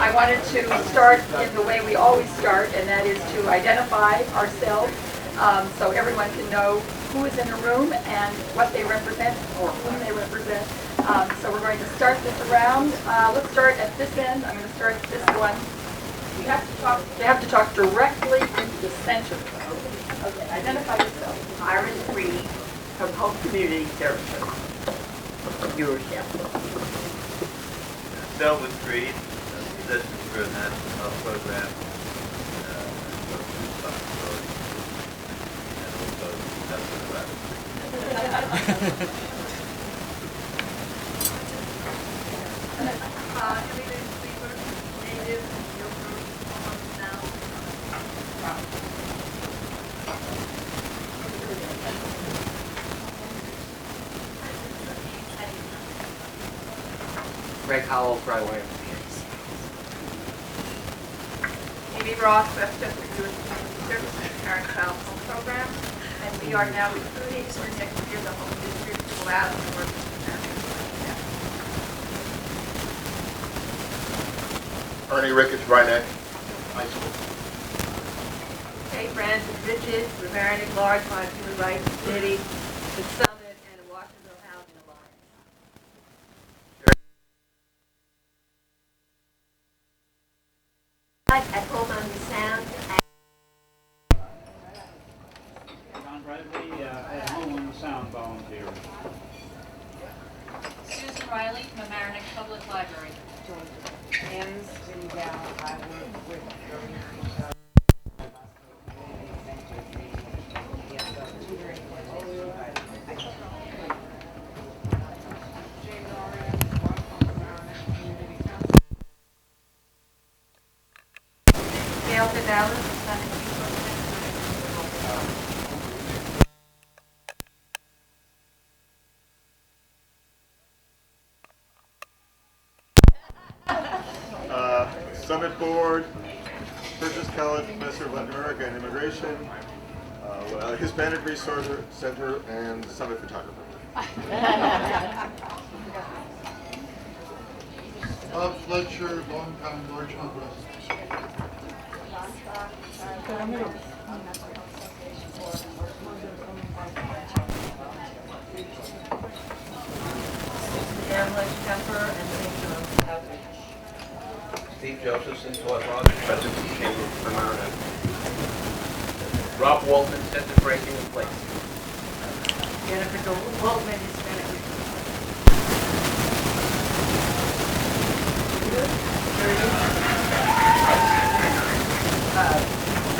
I wanted to start in the way we always start, and that is to identify ourselves so everyone can know who is in the room and what they represent or whom they represent. So we're going to start this around. Let's start at this end. I'm going to start at this one. You have to talk directly into the center. Okay, identify yourself. Iris Reed from Home Community Services. Viewership. Selwyn Creed, position for the National Health Program, and also National Rabbit. Greg Howell, Brightway. Amy Ross, Westchester Youth Services Parent Child Home Program, and we are now recruiting for next year the home district to go out and work with parents. Ernie Ricketts, Rhinebeck High School. Okay, Francis Riches, Mamaroneck, Larchmont, Human Rights City, the Summit, and the Washington Housing Alliance. At home on the sound. John Bradley, at home on the sound volunteer. Susan Riley, Mamaroneck Public Library. Anne's been down. I work with Gail Dallas, Summit Board, Purchase College, Professor of Latin America and Immigration, Hispanic Resource Center, and Summit Photographer. Bob Fletcher, longtime Larchmont resident. Steve Josephson, Todd Rogers, President of the Chamber of Mamaroneck. Rob Walton, Center for Aging in Place. Jennifer Goldman, Hispanic.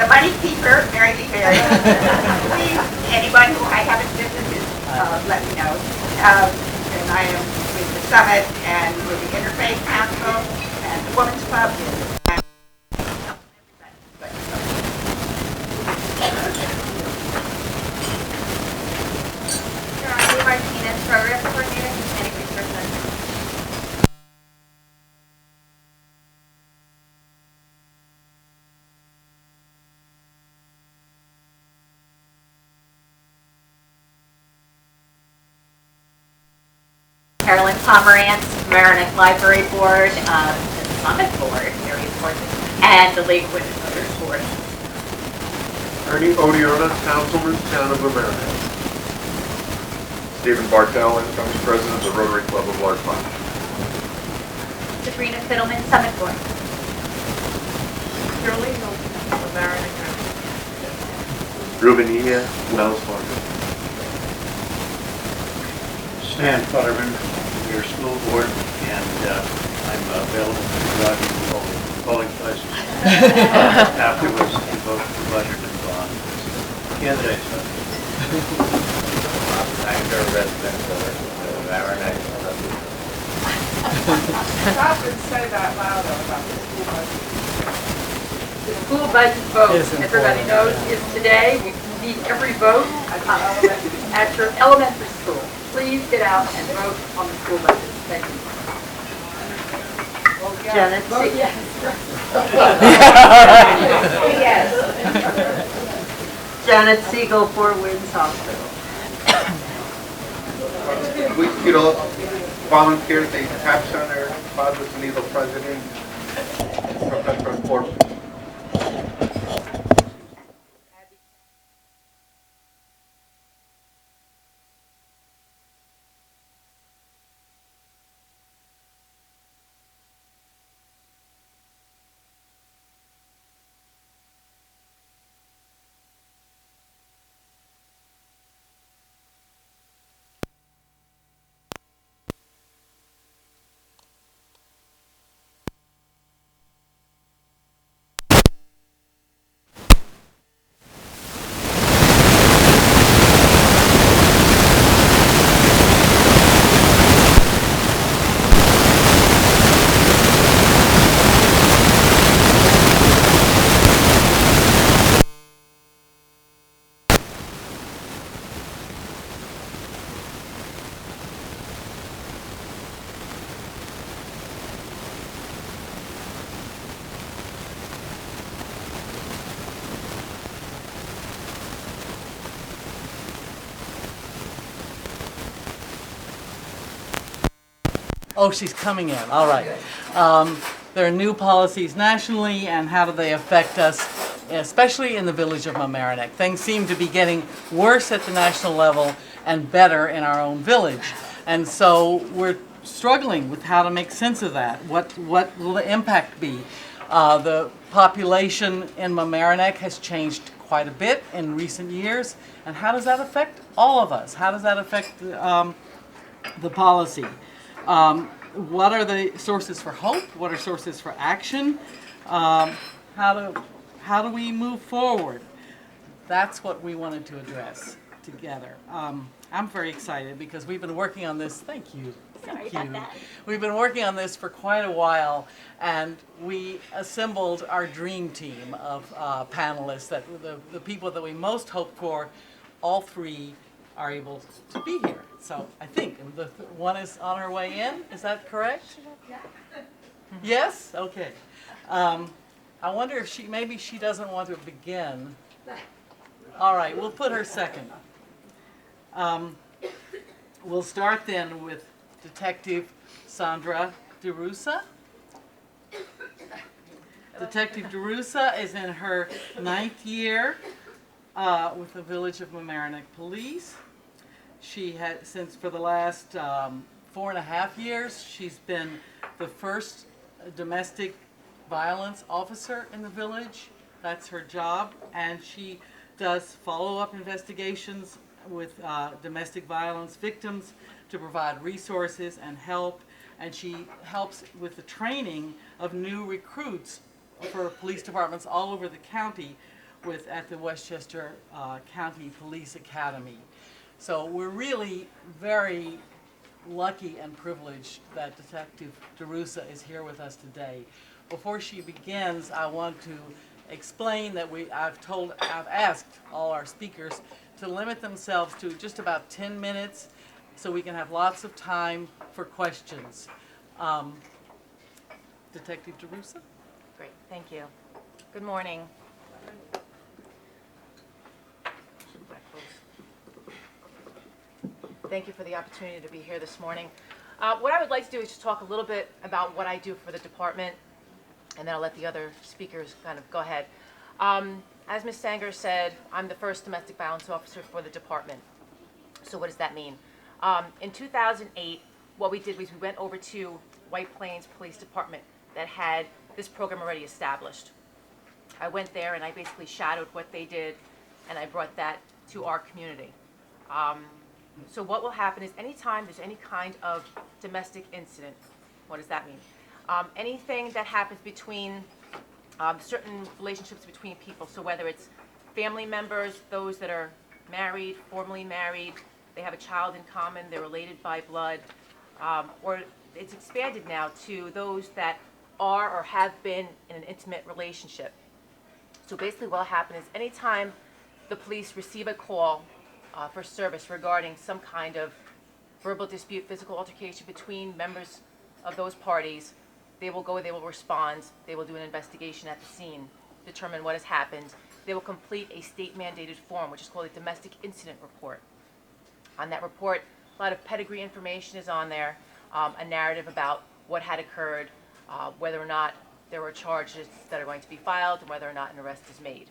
the Money Keeper, Mary Lee Berry. Please, anyone who I haven't visited, let me know. And I am with the Summit and with the Interfaith Council and the Women's Club. Martinez, Program Coordinator, Hispanic Resource Center. Carolyn Pomerantz, Mamaroneck Library Board, the Summit Board, very important, and the League of Women Voters Board. Ernie Odiona, Councilman, Town of Mamaroneck. Stephen Bartell, incoming President of the Rotary Club of Larchmont. Sabrina Fiddleman, Summit Board. Shirley Hilton, Mamaroneck. Ruben Ea, Wells Fargo. Stan Futterman, your school board, and I'm available to drive you to polling places afterwards to vote for budget and bond. Candidates. I'm a resident of Mamaroneck. Stop and say that louder about the school budget. The school budget vote, everybody knows, is today. We need every vote at your elementary school. Please get out and vote on the school budget. Thank you. Janet Vote yes. Yes. Janet Siegel, Four Winds Hospital. We could all volunteer at the TAP Center, Father Needle President. Professor Forbes. Oh, she's coming in. All right. There are new policies nationally, and how do they affect us, especially in the village of Mamaroneck? Things seem to be getting worse at the national level and better in our own village. And so we're struggling with how to make sense of that. What will the impact be? The population in Mamaroneck has changed quite a bit in recent years. And how does that affect all of us? How does that affect the policy? What are the sources for hope? What are sources for action? How do we move forward? That's what we wanted to address together. I'm very excited because we've been working on this. Thank you. Sorry about that. We've been working on this for quite a while, and we assembled our dream team of panelists, that the people that we most hoped for. All three are able to be here. So I think the one is on her way in. Is that correct? Yes? Okay. I wonder if maybe she doesn't want to begin. All right, we'll put her second. We'll start then with Detective Sandra DeRussa. Detective DeRussa is in her 9th year with the Village of Mamaroneck Police. She had, since for the last 4.5 years, she's been the first domestic violence officer in the village. That's her job, and she does follow-up investigations with domestic violence victims to provide resources and help, and she helps with the training of new recruits for police departments all over the county at the Westchester County Police Academy. So we're really very lucky and privileged that Detective DeRussa is here with us today. Before she begins, I want to explain that I've asked all our speakers to limit themselves to just about 10 minutes so we can have lots of time for questions. Detective DeRussa? Great, thank you. Good morning. Thank you for the opportunity to be here this morning. What I would like to do is just talk a little bit about what I do for the department, and then I'll let the other speakers kind of go ahead. As Ms. Sanger said, I'm the first domestic violence officer for the department. So what does that mean? In 2008, what we did was we went over to White Plains Police Department that had this program already established. I went there and I basically shadowed what they did, and I brought that to our community. So what will happen is anytime there's any kind of domestic incident, what does that mean? Anything that happens between certain relationships between people, so whether it's family members, those that are married, formally married, they have a child in common, they're related by blood, or it's expanded now to those that are or have been in an intimate relationship. So basically what will happen is anytime the police receive a call for service regarding some kind of verbal dispute, physical altercation between members of those parties, they will go, they will respond, they will do an investigation at the scene, determine what has happened. They will complete a state-mandated form, which is called a domestic incident report. On that report, a lot of pedigree information is on there, a narrative about what had occurred, whether or not there are charges that are going to be filed and whether or not an arrest is made.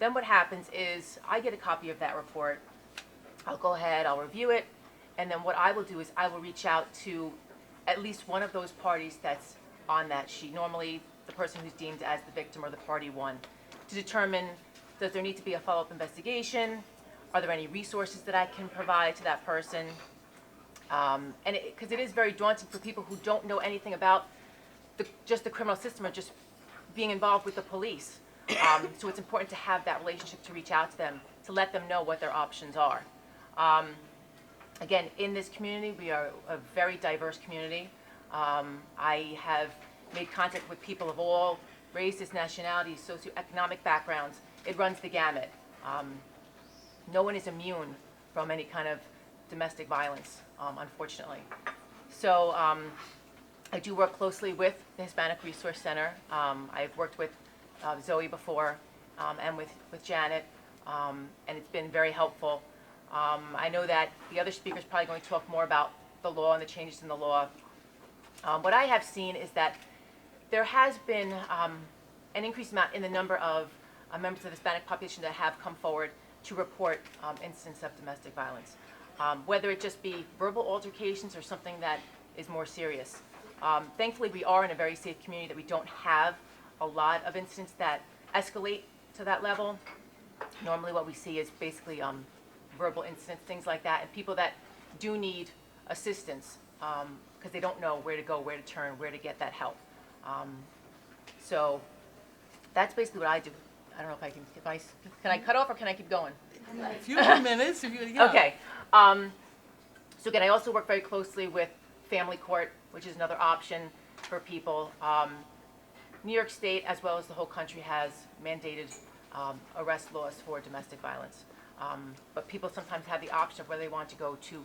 Then what happens is I get a copy of that report. I'll go ahead, I'll review it, and then what I will do is I will reach out to at least one of those parties that's on that sheet, normally the person who's deemed as the victim or the party one, to determine, does there need to be a follow-up investigation? Are there any resources that I can provide to that person? Because it is very daunting for people who don't know anything about just the criminal system or just being involved with the police. So it's important to have that relationship, to reach out to them, to let them know what their options are. Again, in this community, we are a very diverse community. I have made contact with people of all races, nationalities, socioeconomic backgrounds. It runs the gamut. No one is immune from any kind of domestic violence, unfortunately. So I do work closely with the Hispanic Resource Center. I've worked with Zoe before and with Janet, and it's been very helpful. I know that the other speaker is probably going to talk more about the law and the changes in the law. What I have seen is that there has been an increased amount in the number of members of the Hispanic population that have come forward to report incidents of domestic violence, whether it just be verbal altercations or something that is more serious. Thankfully, we are in a very safe community that we don't have a lot of incidents that escalate to that level. Normally what we see is basically verbal incidents, things like that, and people that do need assistance because they don't know where to go, where to turn, where to get that help. So that's basically what I do. I don't know if I can, can I cut off or can I keep going? A few more minutes. If you, yeah. Okay. So again, I also work very closely with family court, which is another option for people. New York State, as well as the whole country, has mandated arrest laws for domestic violence. But people sometimes have the option of whether they want to go to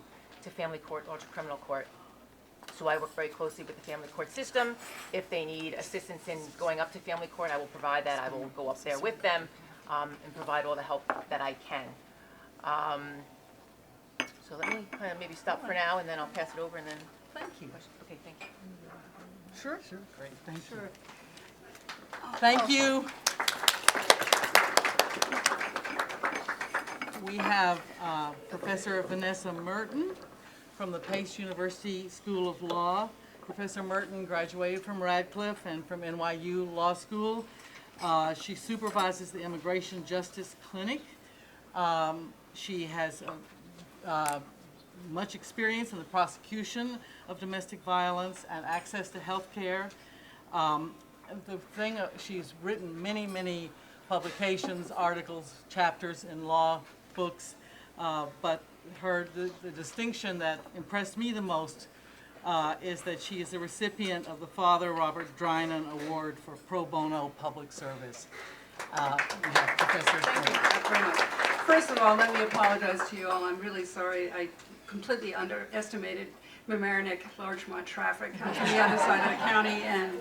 family court or to criminal court. So I work very closely with the family court system. If they need assistance in going up to family court, I will provide that. I will go up there with them and provide all the help that I can. So let me kind of maybe stop for now, and then I'll pass it over, and then. Thank you. Okay, thank you. Sure. Great. Thank you. Thank you. We have Professor Vanessa Merton from the Pace University School of Law. Professor Merton graduated from Radcliffe and from NYU Law School. She supervises the Immigration Justice Clinic. She has much experience in the prosecution of domestic violence and access to health care. The thing, she's written many publications, articles, chapters in law books, but the distinction that impressed me the most is that she is the recipient of the Father Robert Drinan Award for Pro Bono Public Service. Professor. Thank you very much. First of all, let me apologize to you all. I'm really sorry. I completely underestimated Mamaroneck Larchmont traffic on the other side of the county, and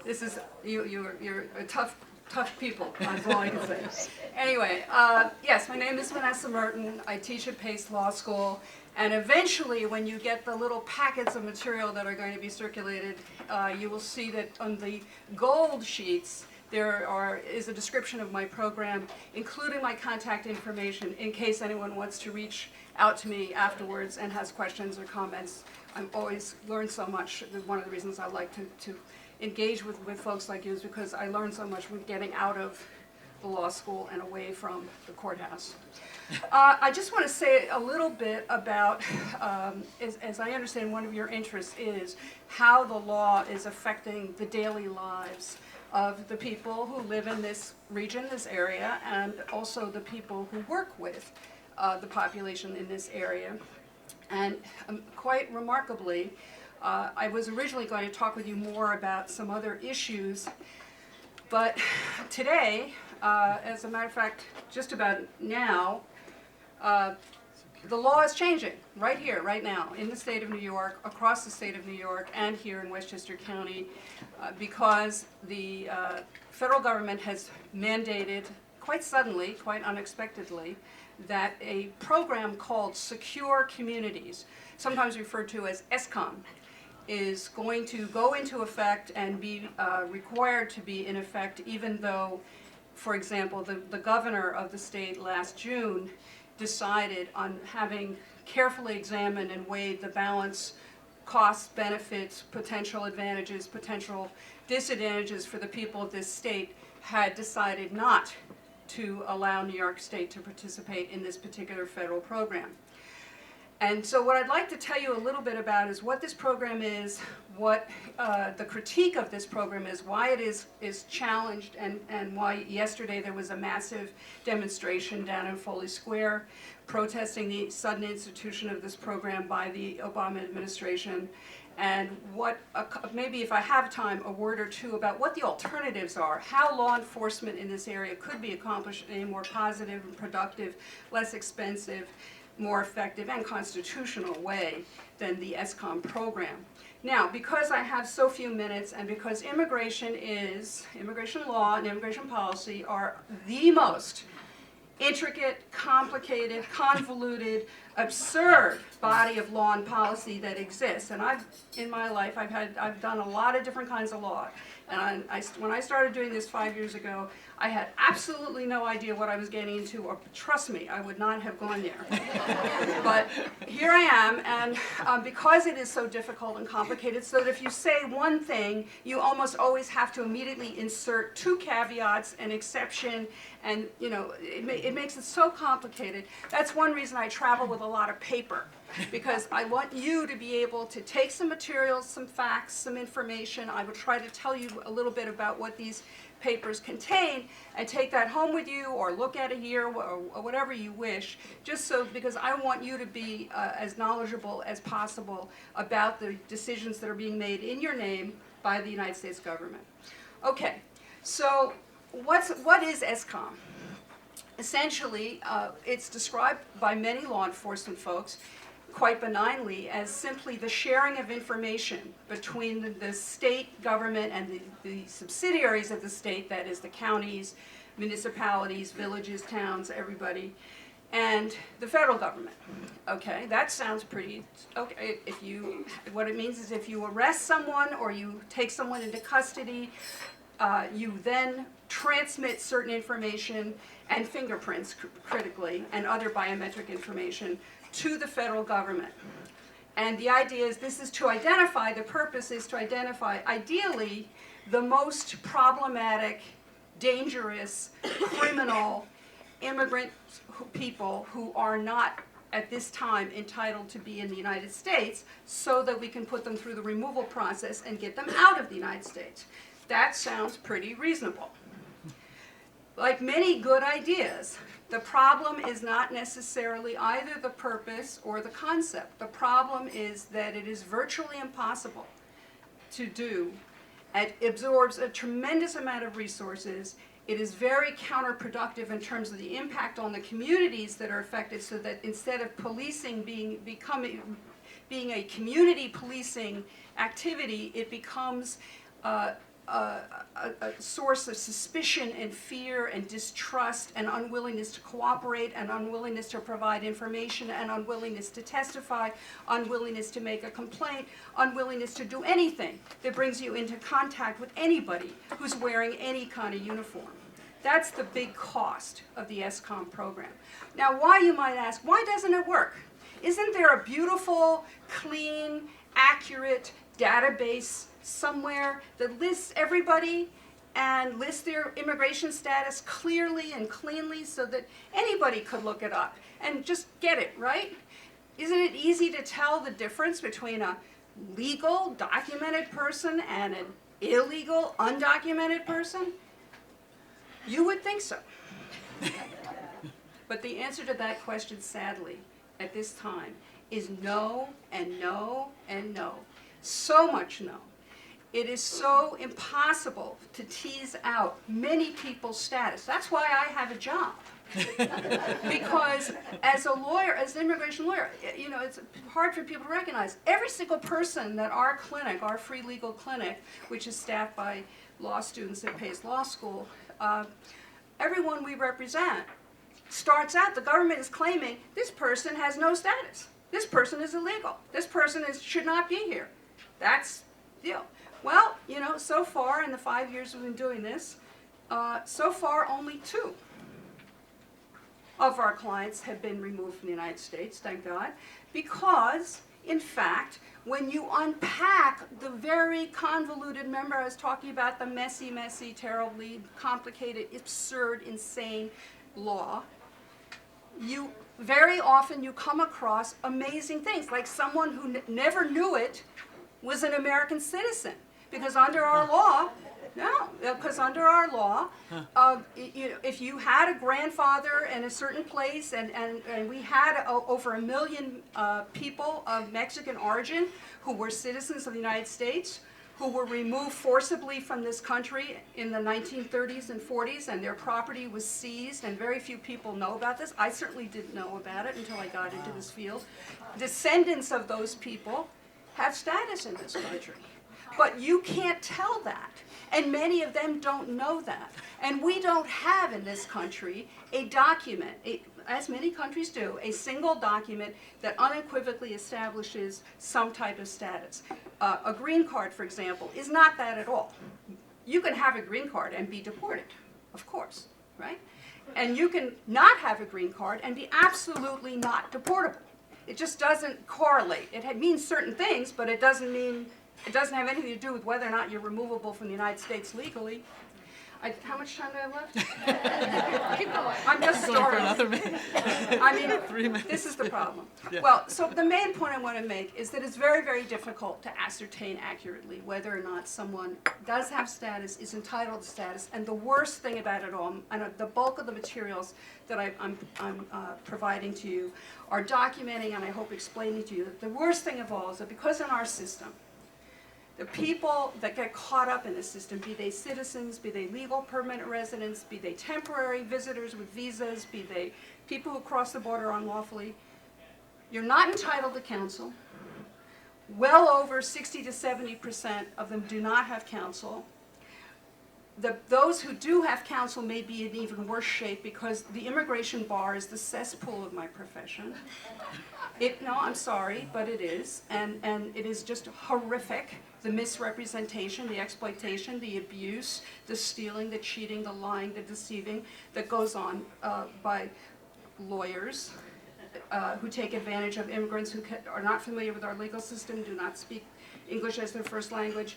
this is you're a tough people. That's all I can say. Anyway, yes, my name is Vanessa Merton. I teach at Pace Law School, and eventually, when you get the little packets of material that are going to be circulated, you will see that on the gold sheets there is a description of my program, including my contact information, in case anyone wants to reach out to me afterwards and has questions or comments. I've always learned so much. One of the reasons I like to engage with folks like you is because I learned so much from getting out of the law school and away from the courthouse. I just want to say a little bit about, as I understand, one of your interests is how the law is affecting the daily lives of the people who live in this region, this area, and also the people who work with the population in this area. And quite remarkably, I was originally going to talk with you more about some other issues, but today, as a matter of fact, just about now, the law is changing right here, right now, in the state of New York, across the state of New York, and here in Westchester County, because the federal government has mandated, quite suddenly, quite unexpectedly, that a program called Secure Communities, sometimes referred to as SCOM, is going to go into effect and be required to be in effect, even though, for example, the governor of the state last June decided on having carefully examined and weighed the balance, costs, benefits, potential advantages, potential disadvantages for the people of this state, had decided not to allow New York State to participate in this particular federal program. And so what I'd like to tell you a little bit about is what this program is, what the critique of this program is, why it is challenged, and why yesterday there was a massive demonstration down in Foley Square protesting the sudden institution of this program by the Obama administration, and what, maybe if I have time, a word or two about what the alternatives are, how law enforcement in this area could be accomplished in a more positive and productive, less expensive, more effective and constitutional way than the ESCOM program. Now, because I have so few minutes and because immigration law and immigration policy are the most intricate, complicated, convoluted, absurd body of law and policy that exists. And in my life, I've done a lot of different kinds of law. And when I started doing this 5 years ago, I had absolutely no idea what I was getting into, or trust me, I would not have gone there. But here I am, and because it is so difficult and complicated, so that if you say one thing, you almost always have to immediately insert two caveats, an exception, and you know, it makes it so complicated. That's one reason I travel with a lot of paper, because I want you to be able to take some materials, some facts, some information. I will try to tell you a little bit about what these papers contain, and take that home with you, or look at it here, or whatever you wish, just so, because I want you to be as knowledgeable as possible about the decisions that are being made in your name by the United States government. Okay, so what is ESCOM? Essentially, it's described by many law enforcement folks quite benignly as simply the sharing of information between the state government and the subsidiaries of the state, that is the counties, municipalities, villages, towns, everybody, and the federal government. Okay, that sounds pretty, okay. What it means is if you arrest someone or you take someone into custody, you then transmit certain information and fingerprints critically and other biometric information to the federal government. And the idea is this is to identify, the purpose is to identify ideally the most problematic, dangerous, criminal immigrant people who are not at this time entitled to be in the United States, so that we can put them through the removal process and get them out of the United States. That sounds pretty reasonable. Like many good ideas, the problem is not necessarily either the purpose or the concept. The problem is that it is virtually impossible to do. It absorbs a tremendous amount of resources. It is very counterproductive in terms of the impact on the communities that are affected, so that instead of policing being a community policing activity, it becomes a source of suspicion and fear and distrust and unwillingness to cooperate and unwillingness to provide information and unwillingness to testify, unwillingness to make a complaint, unwillingness to do anything that brings you into contact with anybody who's wearing any kind of uniform. That's the big cost of the ESCOM program. Now, why, you might ask, why doesn't it work? Isn't there a beautiful, clean, accurate database somewhere that lists everybody and lists their immigration status clearly and cleanly, so that anybody could look it up and just get it, right? Isn't it easy to tell the difference between a legal, documented person and an illegal, undocumented person? You would think so. But the answer to that question, sadly, at this time, is no and no and no. So much no. It is so impossible to tease out many people's status. That's why I have a job. Because as a lawyer, as an immigration lawyer, you know, it's hard for people to recognize. Every single person that our clinic, our free legal clinic, which is staffed by law students at Pace Law School, everyone we represent starts out, the government is claiming this person has no status. This person is illegal. This person should not be here. That's, well, so far in the 5 years we've been doing this, so far only 2 of our clients have been removed from the United States, thank God, because, in fact, when you unpack the very convoluted, remember I was talking about the messy, terribly complicated, absurd, insane law, very often you come across amazing things, like someone who never knew it was an American citizen. Because under our law, if you had a grandfather in a certain place, and we had over 1 million people of Mexican origin who were citizens of the United States, who were removed forcibly from this country in the 1930s and 40s, and their property was seized, and very few people know about this. I certainly didn't know about it until I got into this field. Descendants of those people have status in this country. But you can't tell that, and many of them don't know that. And we don't have in this country a document, as many countries do, a single document that unequivocally establishes some type of status. A green card, for example, is not that at all. You can have a green card and be deported, of course, right? And you can not have a green card and be absolutely not deportable. It just doesn't correlate. It means certain things, but it doesn't have anything to do with whether or not you're removable from the United States legally. How much time do I have left? Keep going. I'm just starting. I mean, 3 minutes. This is the problem. Yeah. Well, so the main point I want to make is that it's very, very difficult to ascertain accurately whether or not someone does have status, is entitled to status, and the worst thing about it all, and the bulk of the materials that I'm providing to you are documenting, and I hope explaining to you, that the worst thing of all is that because in our system, the people that get caught up in the system, be they citizens, be they legal permanent residents, be they temporary visitors with visas, be they people who cross the border unlawfully, you're not entitled to counsel. Well over 60 to 70% of them do not have counsel. Those who do have counsel may be in even worse shape because the immigration bar is the cesspool of my profession. No, I'm sorry, but it is, and it is just horrific. The misrepresentation, the exploitation, the abuse, the stealing, the cheating, the lying, the deceiving that goes on by lawyers who take advantage of immigrants who are not familiar with our legal system, do not speak English as their first language,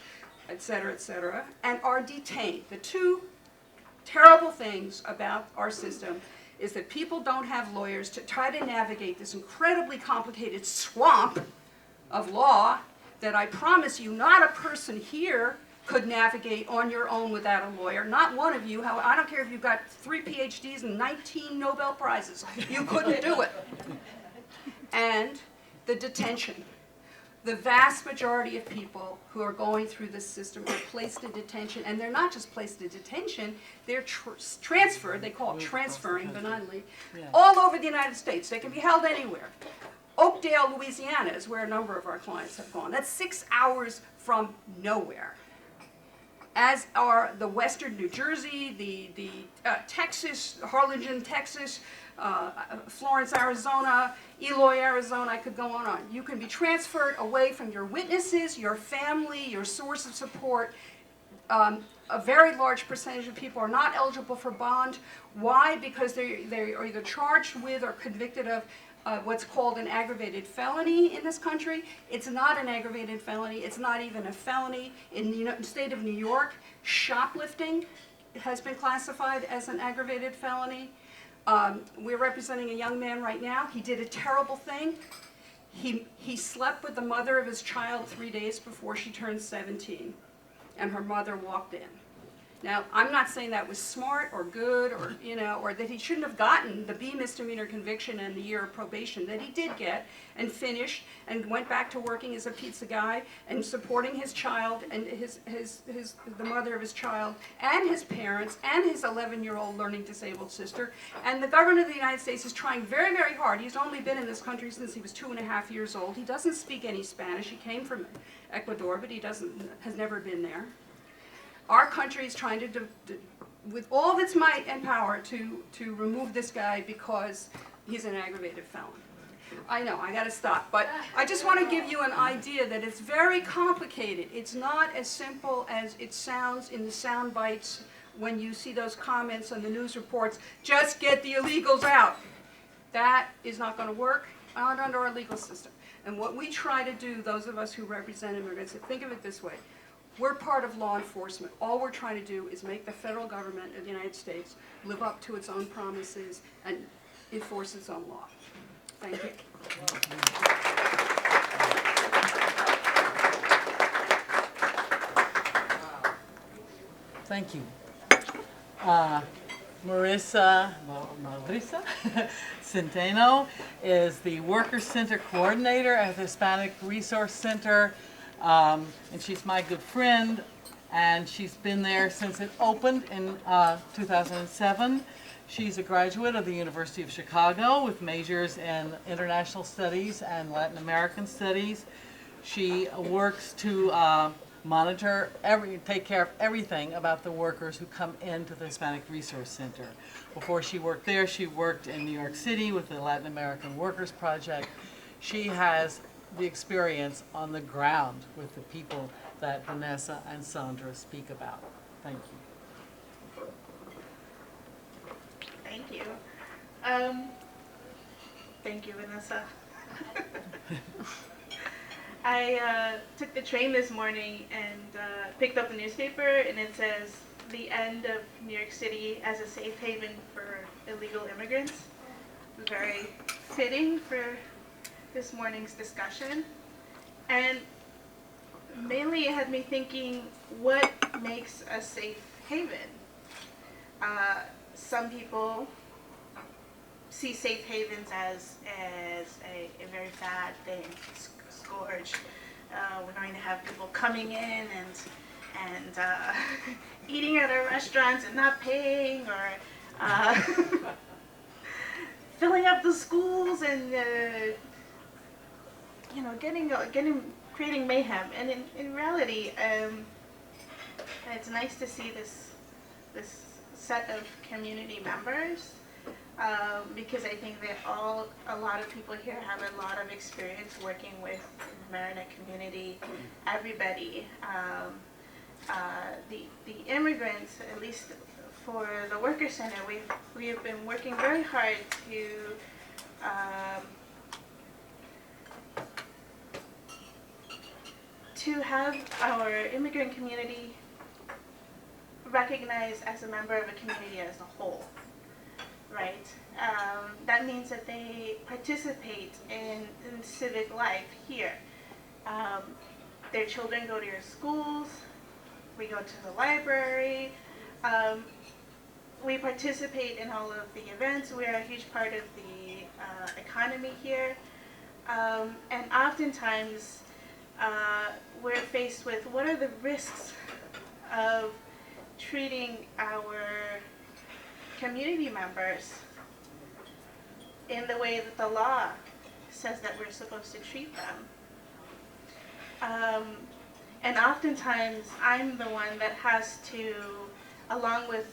etc., and are detained. The 2 terrible things about our system is that people don't have lawyers to try to navigate this incredibly complicated swamp of law that I promise you not a person here could navigate on your own without a lawyer. Not one of you. I don't care if you've got 3 PhDs and 19 Nobel Prizes. You couldn't do it. And the detention. The vast majority of people who are going through this system are placed in detention, and they're not just placed in detention, they're transferred, they call it transferring benigntly, all over the United States. They can be held anywhere. Oakdale, Louisiana is where a number of our clients have gone. That's 6 hours from nowhere. As are the western New Jersey, the Texas, Harlingen, Texas, Florence, Arizona, Eloy, Arizona, I could go on. You can be transferred away from your witnesses, your family, your source of support. A very large percentage of people are not eligible for bond. Why? Because they are either charged with or convicted of what's called an aggravated felony in this country. It's not an aggravated felony. It's not even a felony. In the state of New York, shoplifting has been classified as an aggravated felony. We're representing a young man right now. He did a terrible thing. He slept with the mother of his child 3 days before she turned 17, and her mother walked in. Now, I'm not saying that was smart or good or, or that he shouldn't have gotten the B misdemeanor conviction and the year of probation that he did get and finished and went back to working as a pizza guy and supporting his child and the mother of his child and his parents and his 11-year-old learning disabled sister. And the government of the United States is trying very, very hard. He's only been in this country since he was 2.5 years old. He doesn't speak any Spanish. He came from Ecuador, but has never been there. Our country is trying to, with all of its might and power, to remove this guy because he's an aggravated felon. I know, I gotta stop, but I just want to give you an idea that it's very complicated. It's not as simple as it sounds in the sound bites when you see those comments on the news reports, just get the illegals out. That is not going to work, not under our legal system. And what we try to do, those of us who represent immigrants, think of it this way. We're part of law enforcement. All we're trying to do is make the federal government of the United States live up to its own promises and enforce its own law. Thank you. Thank you. Marissa Centeno is the Worker Center Coordinator at the Hispanic Resource Center, and she's my good friend, and she's been there since it opened in 2007. She's a graduate of the University of Chicago with majors in International Studies and Latin American Studies. She works to monitor, take care of everything about the workers who come into the Hispanic Resource Center. Before she worked there, she worked in New York City with the Latin American Workers Project. She has the experience on the ground with the people that Vanessa and Sandra speak about. Thank you. Thank you. Thank you, Vanessa. I took the train this morning and picked up the newspaper, and it says the end of New York City as a safe haven for illegal immigrants. Very fitting for this morning's discussion. And mainly it had me thinking, what makes a safe haven? Some people see safe havens as a very bad thing, scourge. We're going to have people coming in and eating at our restaurants and not paying, or filling up the schools and creating mayhem. And in reality, it's nice to see this set of community members, because I think that a lot of people here have a lot of experience working with the Mamaroneck community. Everybody, the immigrants, at least for the Worker Center, we have been working very hard to have our immigrant community recognized as a member of a community as a whole, right? That means that they participate in civic life here. Their children go to your schools, we go to the library, we participate in all of the events. We are a huge part of the economy here, and oftentimes we're faced with what are the risks of treating our community members in the way that the law says that we're supposed to treat them. And oftentimes I'm the one that has to, along with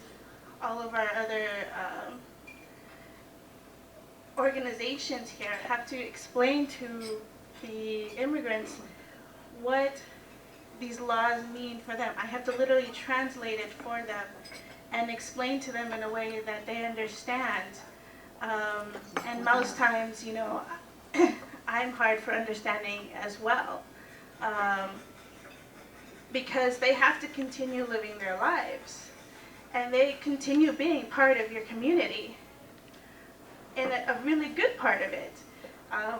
all of our other organizations here, have to explain to the immigrants what these laws mean for them. I have to literally translate it for them and explain to them in a way that they understand. And most times, you know, I'm hard for understanding as well, because they have to continue living their lives and they continue being part of your community, and a really good part of it.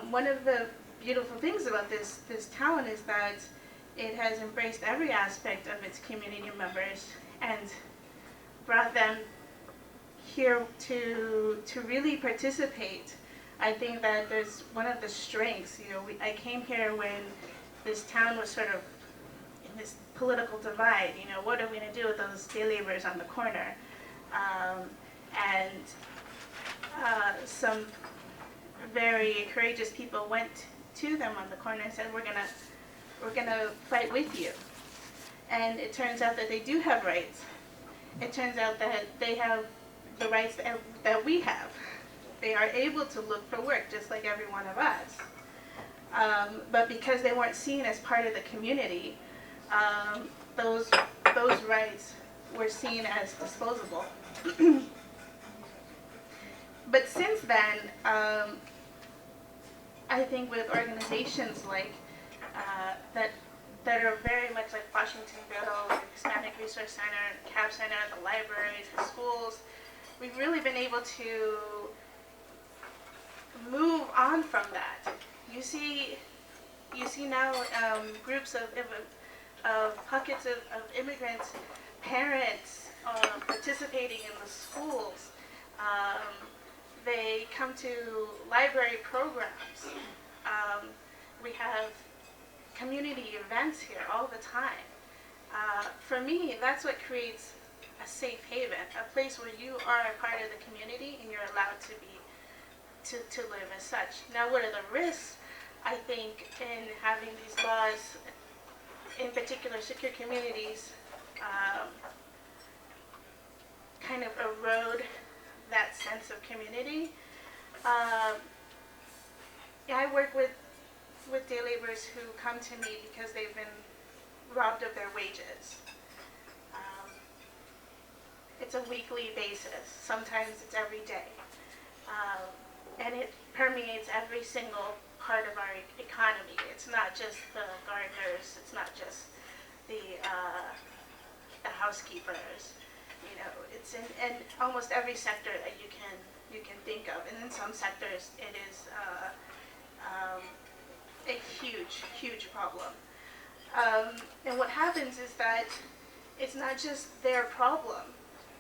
One of the beautiful things about this town is that it has embraced every aspect of its community members and brought them here to really participate. I think that there's one of the strengths. You know, I came here when this town was sort of in this political divide. You know, what are we going to do with those day laborers on the corner? Some very courageous people went to them on the corner and said, we're gonna fight with you. And it turns out that they do have rights. It turns out that they have the rights that we have. They are able to look for work just like every one of us. But because they weren't seen as part of the community, those rights were seen as disposable. But since then, I think with organizations like that are very much like Washingtonville, the Hispanic Resource Center, CAP Center, the libraries, the schools, we've really been able to move on from that. You see now groups of pockets of immigrants, parents participating in the schools. They come to library programs. We have community events here all the time. For me, that's what creates a safe haven, a place where you are a part of the community and you're allowed to be, to live as such. Now, what are the risks, I think, in having these laws, in particular secure communities, kind of erode that sense of community? I work with day laborers who come to me because they've been robbed of their wages. It's a weekly basis. Sometimes it's every day. And it permeates every single part of our economy. It's not just the gardeners. It's not just the housekeepers. You know, it's in almost every sector that you can think of. And in some sectors, it is a huge problem. And what happens is that it's not just their problem.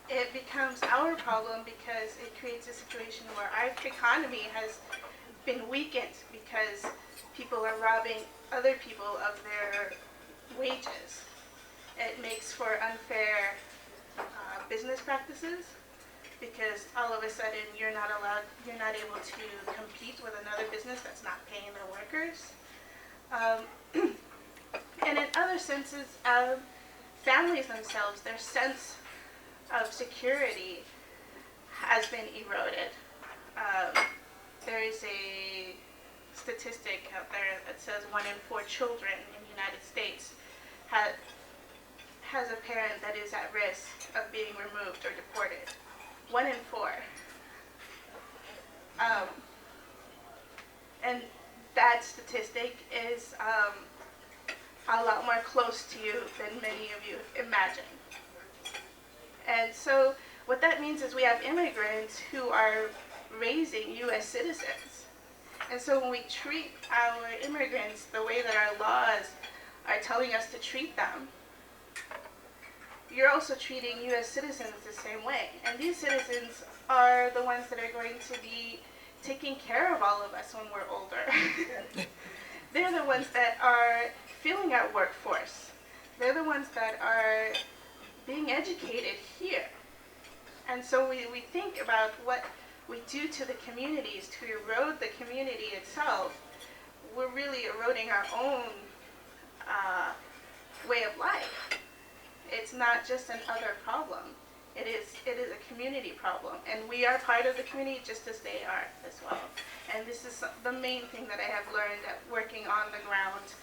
It becomes our problem because it creates a situation where our economy has been weakened because people are robbing other people of their wages. It makes for unfair business practices because all of a sudden you're not able to compete with another business that's not paying their workers. And in other senses, families themselves, their sense of security has been eroded. There is a statistic out there that says 1 in 4 children in the United States has a parent that is at risk of being removed or deported. 1 in 4. And that statistic is a lot more close to you than many of you imagine. And so what that means is we have immigrants who are raising U.S. citizens. And so when we treat our immigrants the way that our laws are telling us to treat them, you're also treating U.S. citizens the same way. And these citizens are the ones that are going to be taking care of all of us when we're older. They're the ones that are filling our workforce. They're the ones that are being educated here. And so we think about what we do to the communities to erode the community itself. We're really eroding our own way of life. It's not just an other problem. It is a community problem, and we are part of the community just as they are as well. And this is the main thing that I have learned at working on the ground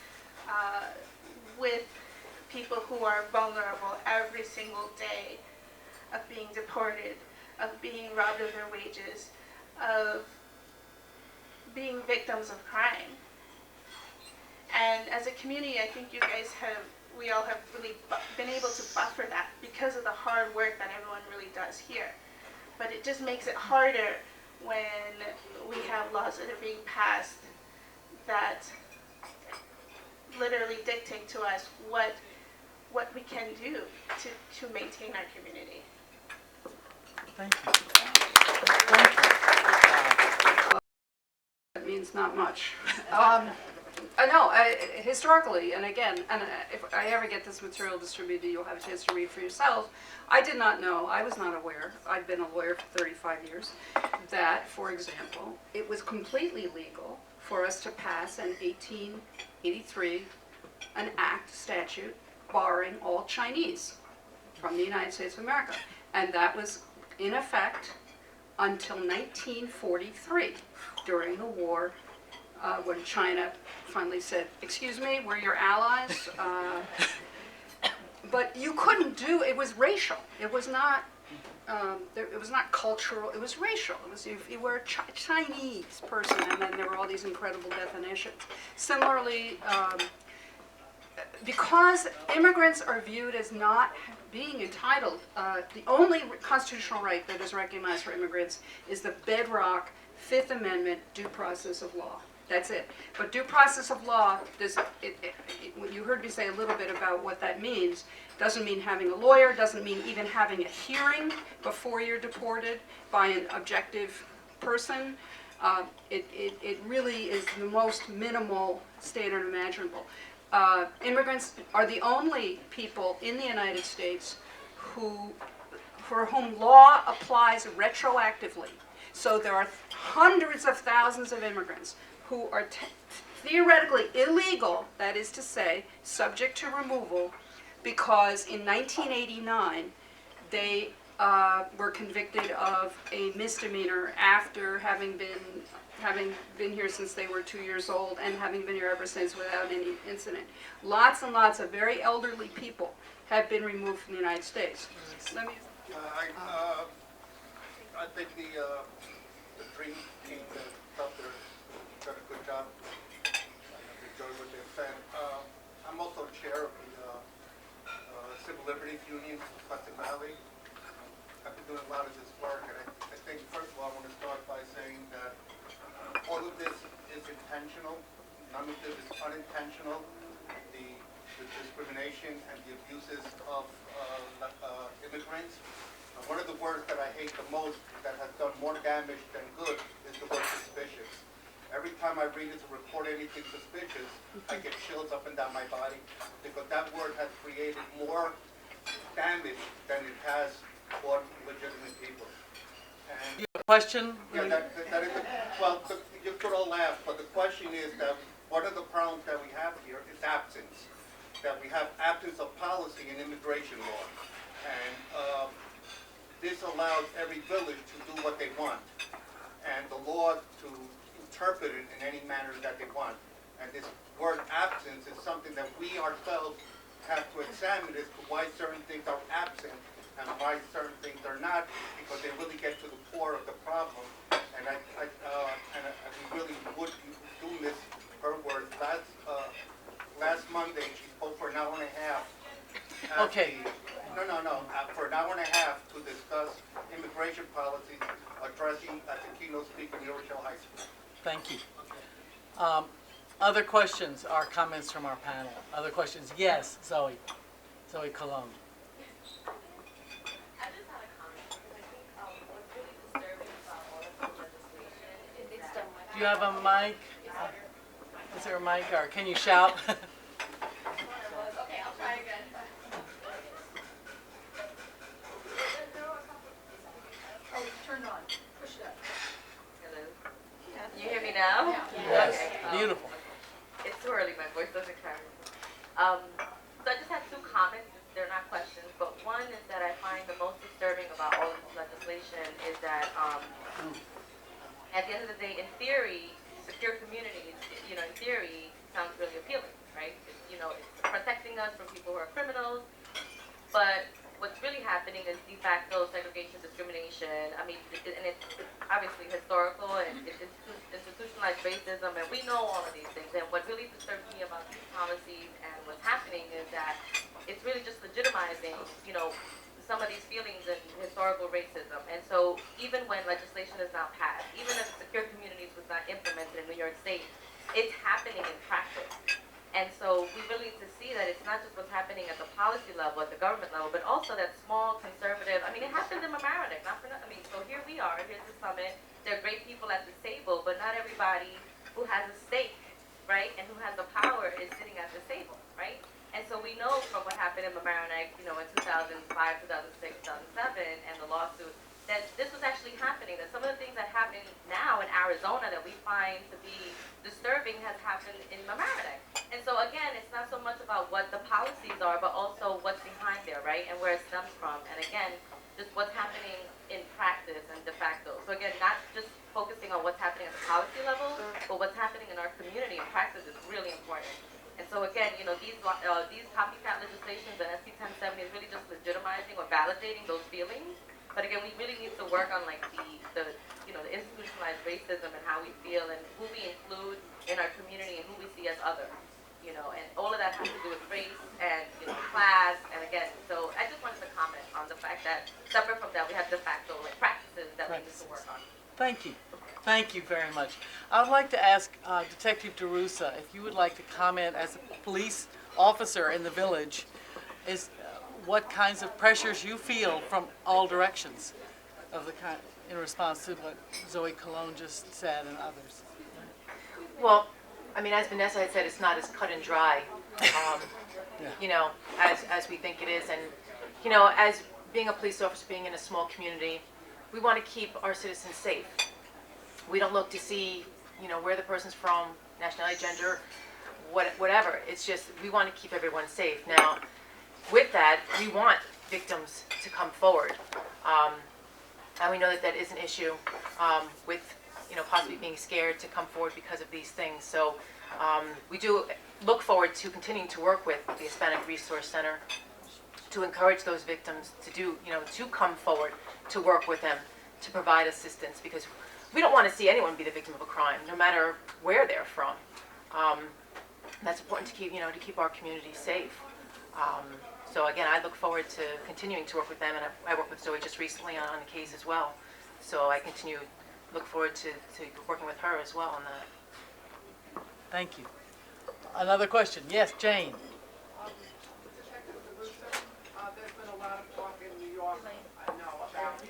with people who are vulnerable every single day of being deported, of being robbed of their wages, of being victims of crime. And as a community, I think we all have really been able to buffer that because of the hard work that everyone really does here. But it just makes it harder when we have laws that are being passed that literally dictate to us what we can do to maintain our community. Thank you. That means not much. Historically, and again, if I ever get this material distributed, you'll have a chance to read for yourself. I did not know, I was not aware, I've been a lawyer for 35 years, that, for example, it was completely legal for us to pass in 1883 an act, statute, barring all Chinese from the United States of America. And that was in effect until 1943, during the war, when China finally said, "Excuse me, we're your allies." But you couldn't do, it was racial. It was not, it was not cultural, it was racial. It was if you were a Chinese person, and then there were all these incredible definitions. Similarly, because immigrants are viewed as not being entitled, the only constitutional right that is recognized for immigrants is the bedrock Fifth Amendment due process of law. That's it. But due process of law, you heard me say a little bit about what that means. Doesn't mean having a lawyer, doesn't mean even having a hearing before you're deported by an objective person. It really is the most minimal standard imaginable. Immigrants are the only people in the United States for whom law applies retroactively. So there are hundreds of thousands of immigrants who are theoretically illegal, that is to say, subject to removal, because in 1989 they were convicted of a misdemeanor after having been here since they were 2 years old and having been here ever since without any incident. Lots and lots of very elderly people have been removed from the United States. Let me. I think the Dream team out there done a good job. I've enjoyed what they've said. I'm also chair of the Civil Liberties Union, Hudson Valley. I've been doing a lot of this work, and I think, first of all, I want to start by saying that all of this is intentional. None of this is unintentional. The discrimination and the abuses of immigrants. One of the words that I hate the most, that has done more damage than good, is the word suspicious. Every time I read it to report anything suspicious, I get chills up and down my body, because that word has created more damage than it has for legitimate people. And you have a question? yeah, that is well, you could all laugh, but the question is that one of the problems that we have here is absence. That we have absence of policy in immigration law. And this allows every village to do what they want, and the law to interpret it in any manner that they want. And this word absence is something that we ourselves have to examine as to why certain things are absent and why certain things are not, because they really get to the core of the problem. And we really would do this, her words. Last Monday, she spoke for an hour and a half. Okay. For an hour and a half to discuss immigration policies, addressing as a keynote speaker in New Rochelle High School. Thank you. Other questions or comments from our panel? Other questions? Yes, Zoe. Zoe Cologne. I just had a comment, because I think what's really disturbing about all of this legislation is that... Do you have a mic? Is there a mic, or can you shout? Okay, I'll try again. Oh, it's turned on. Push it up. Hello. You hear me now? Yes. Okay. Beautiful. It's too early. My voice doesn't carry. So I just had two comments. They're not questions, but one is that I find the most disturbing about all of this legislation is that at the end of the day, in theory, secure communities, in theory, sounds really appealing, right? It's protecting us from people who are criminals, but what's really happening is de facto segregation, discrimination. I mean, and it's obviously historical, and it's institutionalized racism, and we know all of these things. And what really disturbs me about these policies and what's happening is that it's really just legitimizing, some of these feelings and historical racism. And so even when legislation is now passed, even if secure communities was not implemented in New York State, it's happening in practice. And so we really need to see that it's not just what's happening at the policy level, at the government level, but also that small conservative, it happened in Mamaroneck, so here we are, here's the summit, there are great people at the table, but not everybody who has a stake, right, and who has the power is sitting at the table, right? And so we know from what happened in Mamaroneck, in 2005, 2006, 2007, and the lawsuit, that this was actually happening, that some of the things that happen now in Arizona that we find to be disturbing has happened in Mamaroneck. And so again, it's not so much about what the policies are, but also what's behind there, right, and where it stems from. And again, just what's happening in practice and de facto. So happening at the policy level, but what's happening in our community and practice is really important. And so again, these copycat legislations and SB 1070 is really just legitimizing or validating those feelings. But again, we really need to work on like the institutionalized racism and how we feel and who we include in our community and who we see as other. And all of that has to do with race and class. And again, so I just wanted to comment on the fact that separate from that, we have de facto like practices that we need to work on. Thank you. Thank you very much. I would like to ask Detective DeRussa if you would like to comment as a police officer in the village, what kinds of pressures you feel from all directions of the kind in response to what Zoe Colon just said and others. Well, I mean, as Vanessa had said, it's not as cut and dry, as we think it is. And, as being a police officer, being in a small community, we want to keep our citizens safe. We don't look to see, where the person's from, nationality, gender, whatever. It's just we want to keep everyone safe. Now, with that, we want victims to come forward. And we know that that is an issue with, possibly being scared to come forward because of these things. So we do look forward to continuing to work with the Hispanic Resource Center to encourage those victims to do, to come forward, to work with them, to provide assistance, because we don't want to see anyone be the victim of a crime, no matter where they're from. That's important to keep, to keep our community safe. So again, I look forward to continuing to work with them, and I worked with Zoe just recently on a case as well. So I look forward to working with her as well on that. Thank you. Another question. Yes, Jane. Detective DeRussa, there's been a lot of talk in New York, I know, about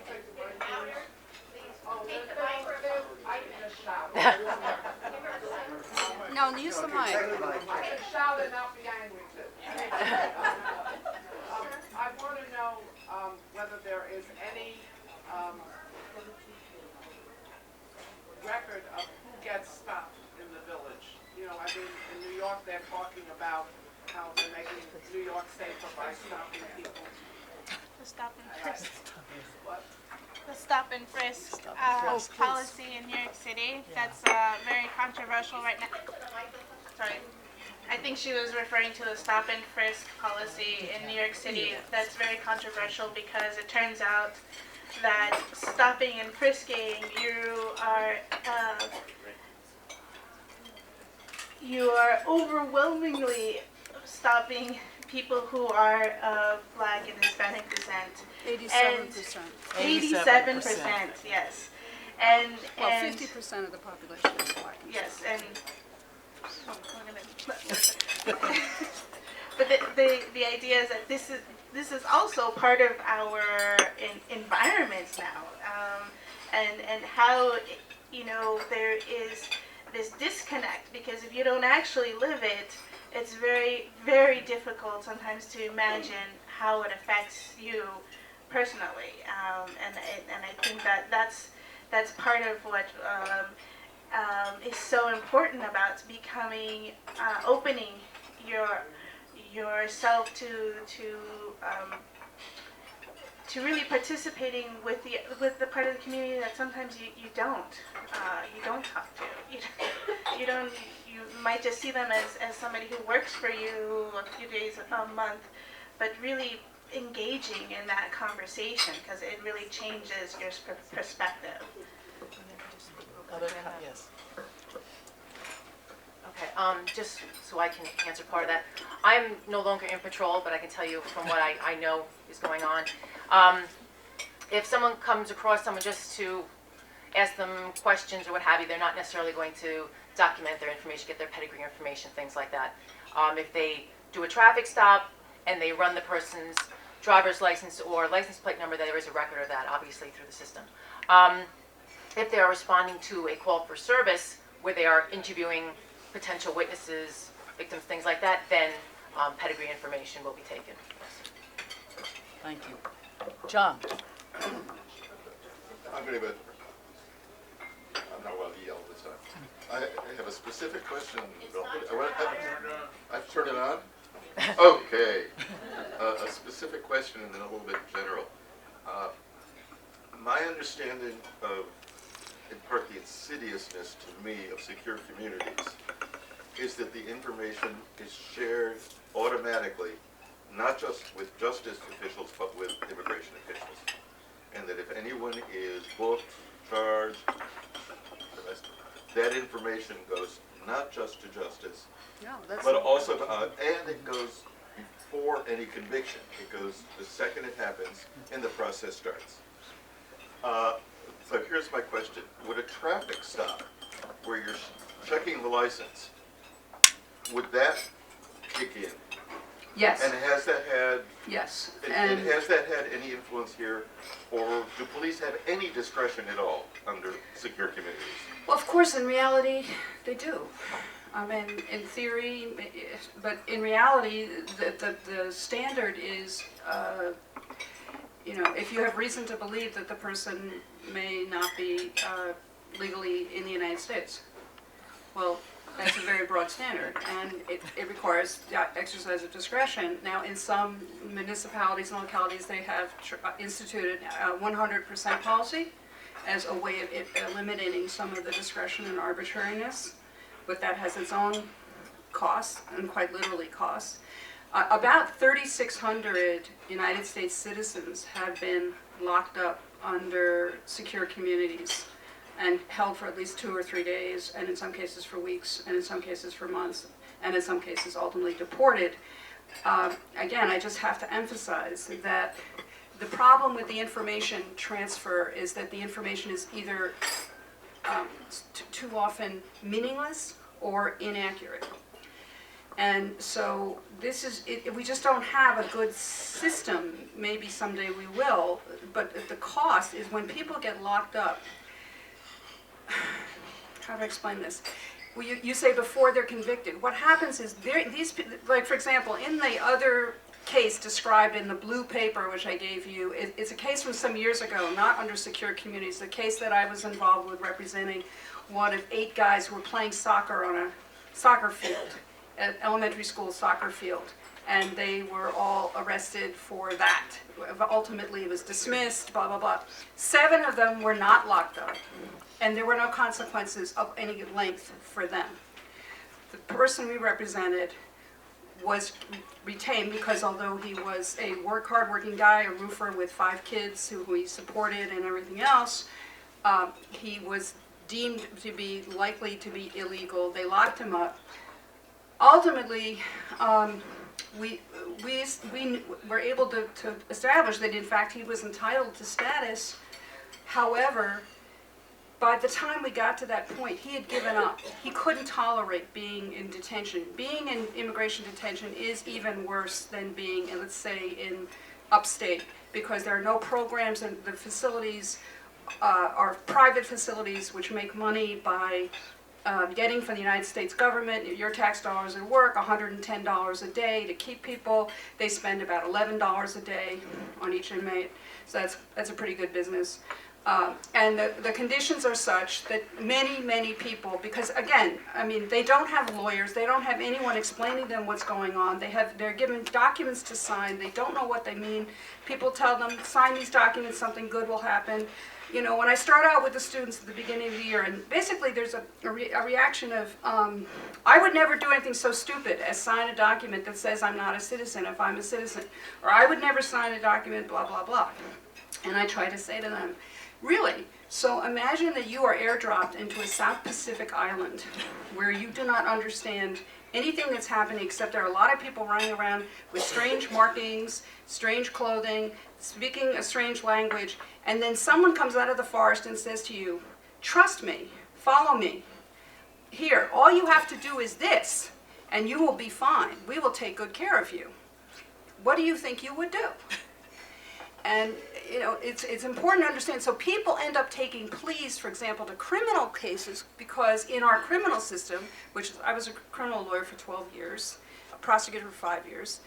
I can just shout. No, use the mic. Shout and not be angry too. I want to know whether there is any record of who gets stopped in the village. I mean, in New York, they're talking about how they're making New York safer by stopping people. The stop and frisk. What? The stop and frisk policy in New York City. That's very controversial right now. Sorry. I think she was referring to the stop and frisk policy in New York City. That's very controversial because it turns out that stopping and frisking, you are overwhelmingly stopping people who are of Black and Hispanic descent. 87%. 87%, yes. And 50% of the population is Black. Yes, and but the idea is that this is also part of our environments now, and how there is this disconnect, because if you don't actually live it, it's very, very difficult sometimes to imagine how it affects you personally, and I think that's part of what is so important about becoming, opening yourself to really participating with the part of the community that sometimes you don't talk to. You might just see them as somebody who works for you a few days a month, but really engaging in that conversation, because it really changes your perspective. Yes. Okay, just so I can answer part of that. I'm no longer in patrol, but I can tell you from what I know is going on. If someone comes across someone just to ask them questions or what have you, they're not necessarily going to document their information, get their pedigree information, things like that. If they do a traffic stop and they run the person's driver's license or license plate number, there is a record of that, obviously, through the system. If they are responding to a call for service where they are interviewing potential witnesses, victims, things like that, then pedigree information will be taken. Thank you. John. I'm not well to yell this time. I have a specific question. I've turned it on? Okay. A specific question and then a little bit general. My understanding of in part the insidiousness to me of secure communities, is that the information is shared automatically, not just with justice officials, but with immigration officials. And that if anyone is booked, charged, that information goes not just to justice, but also to, and it goes before any conviction. It goes the second it happens and the process starts. So here's my question. Would a traffic stop where you're checking the license, would that kick in? Yes. And has that had, Yes. and has that had any influence here? Or do police have any discretion at all under secure communities? Well, of course, in reality, they do. I mean, in theory, but in reality, the standard is, you know, if you have reason to believe that the person may not be legally in the United States. Well, that's a very broad standard, and it requires the exercise of discretion. Now, in some municipalities and localities, they have instituted a 100% policy as a way of eliminating some of the discretion and arbitrariness, but that has its own costs, and quite literally costs. About 3,600 United States citizens have been locked up under secure communities and held for at least 2 or 3 days, and in some cases for weeks, and in some cases for months, and in some cases ultimately deported. Again, I just have to emphasize that the problem with the information transfer is that the information is either too often meaningless or inaccurate. And so this is, we just don't have a good system. Maybe someday we will, but the cost is when people get locked up. How do I explain this? Well, you say before they're convicted. What happens is these, like for example, in the other case described in the blue paper which I gave you, it's a case from some years ago, not under secure communities. The case that I was involved with representing one of 8 guys who were playing soccer on a soccer field, an elementary school soccer field, and they were all arrested for that. Ultimately, it was dismissed, blah, blah, blah. 7 of them were not locked up, and there were no consequences of any length for them. The person we represented was retained because although he was a hard-working guy, a roofer with 5 kids who we supported and everything else, he was deemed to be likely to be illegal. They locked him up. Ultimately, we were able to establish that in fact he was entitled to status. However, by the time we got to that point, he had given up. He couldn't tolerate being in detention. Being in immigration detention is even worse than being, let's say, in upstate, because there are no programs, and the facilities are private facilities which make money by getting from the United States government. Your tax dollars at work, $110 a day to keep people. They spend about $11 a day on each inmate, so that's a pretty good business. And the conditions are such that many people, because again, I mean, they don't have lawyers, they don't have anyone explaining them what's going on. They're given documents to sign, they don't know what they mean. People tell them, sign these documents, something good will happen. You know, when I start out with the students at the beginning of the year, and basically there's a reaction of, I would never do anything so stupid as sign a document that says I'm not a citizen if I'm a citizen, or I would never sign a document, blah, blah, blah. And I try to say to them, really? So imagine that you are airdropped into a South Pacific island where you do not understand anything that's happening, except there are a lot of people running around with strange markings, strange clothing, speaking a strange language, and then someone comes out of the forest and says to you, trust me, follow me. Here, all you have to do is this, and you will be fine. We will take good care of you. What do you think you would do? And you know, it's important to understand. So people end up taking pleas, for example, to criminal cases, because in our criminal system, which I was a criminal lawyer for 12 years, a prosecutor for 5 years,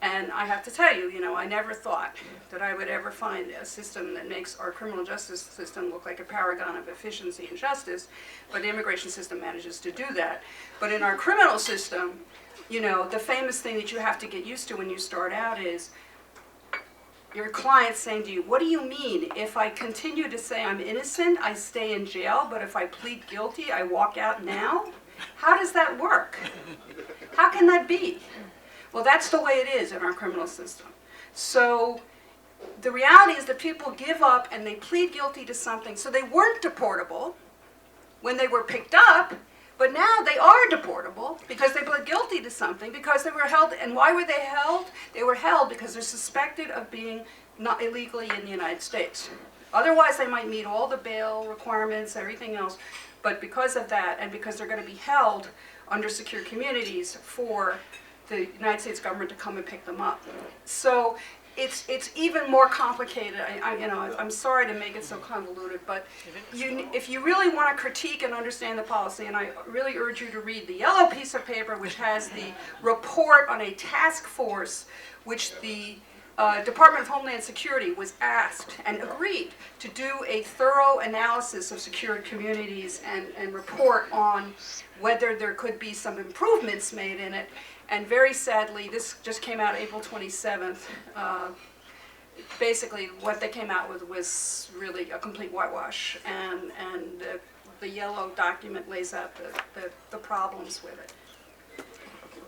and I have to tell you, you know, I never thought that I would ever find a system that makes our criminal justice system look like a paragon of efficiency and justice, but the immigration system manages to do that. But in our criminal system, you know, the famous thing that you have to get used to when you start out is, your client saying to you, what do you mean? If I continue to say I'm innocent, I stay in jail, but if I plead guilty, I walk out now? How does that work? How can that be? Well, that's the way it is in our criminal system. So the reality is that people give up and they plead guilty to something. So they weren't deportable when they were picked up, but now they are deportable because they pled guilty to something, because they were held. And why were they held? They were held because they're suspected of being not illegally in the United States. Otherwise, they might meet all the bail requirements, everything else. But because of that, and because they're going to be held under secure communities for the United States government to come and pick them up. So it's even more complicated. I'm sorry to make it so convoluted, but if you really want to critique and understand the policy, and I really urge you to read the yellow piece of paper, which has the report on a task force which the Department of Homeland Security was asked and agreed to do a thorough analysis of secured communities and report on whether there could be some improvements made in it. And very sadly, this just came out April 27th. Basically, what they came out with was really a complete whitewash, and the yellow document lays out the problems with it.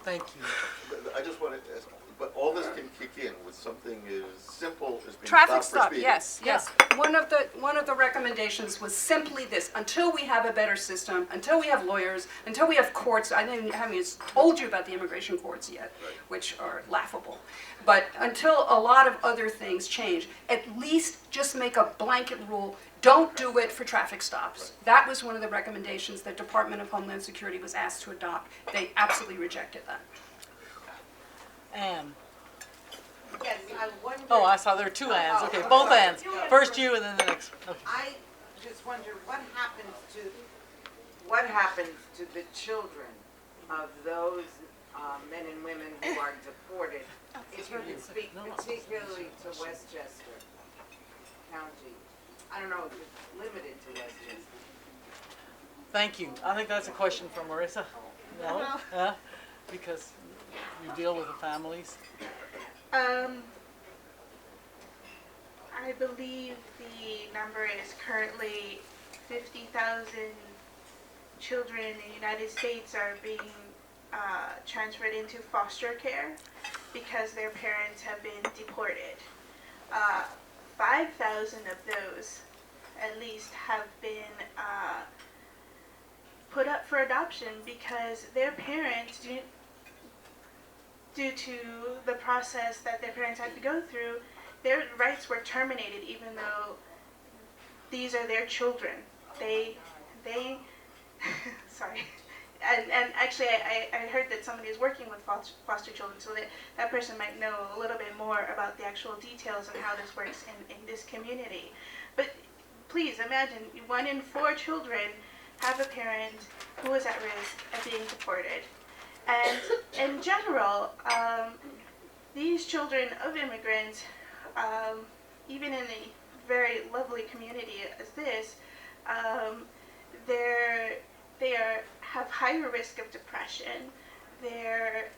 Thank you. I just wanted to ask, but all this can kick in with something as simple as being Traffic stopped for stop, speeding. yes. One of the recommendations was simply this: until we have a better system, until we have lawyers, until we have courts. I haven't even told you about the immigration courts yet, which are laughable. But until a lot of other things change, at least just make a blanket rule. Don't do it for traffic stops. That was one of the recommendations that Department of Homeland Security was asked to adopt. They absolutely rejected that. Anne. Yes, I wonder. Oh, I saw there were two Anns. Okay, both Anns. First you and then the next. Okay. I just wonder what happens to the children of those men and women who are deported, if you can speak particularly to Westchester County. I don't know if it's limited to Westchester. Thank you. I think that's a question for Marissa. No? Because you deal with the families. I believe the number is currently 50,000 children in the United States are being transferred into foster care because their parents have been deported. 5,000 of those, at least, have been put up for adoption because their parents, due to the process that their parents had to go through, their rights were terminated even though these are their children. They sorry. And actually, I heard that somebody is working with foster children, so that person might know a little bit more about the actual details of how this works in this community. But please imagine, 1 in 4 children have a parent who is at risk of being deported. And in general, these children of immigrants, even in a very lovely community as this, they have higher risk of depression. Their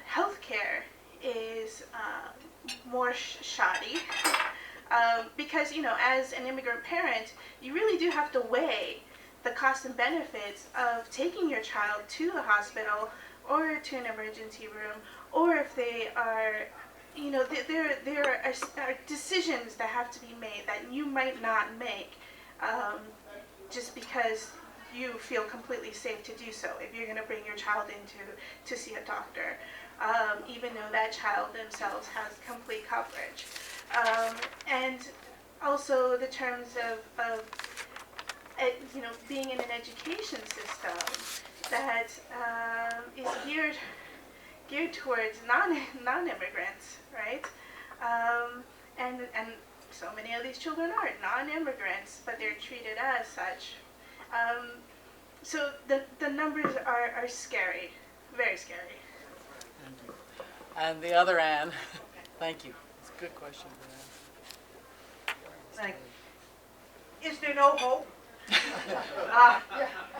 health care is more shoddy because, as an immigrant parent, you really do have to weigh the costs and benefits of taking your child to the hospital or to an emergency room, or if they are, there are decisions that have to be made that you might not make just because you feel completely safe to do so if you're going to bring your child in to see a doctor, even though that child themselves has complete coverage. And also the terms of being in an education system that is geared towards non-immigrants, right? And so many of these children are non-immigrants, but they're treated as such. So the numbers are scary, very scary. Thank you. And the other Anne, thank you. It's a good question for Anne. Is there no hope?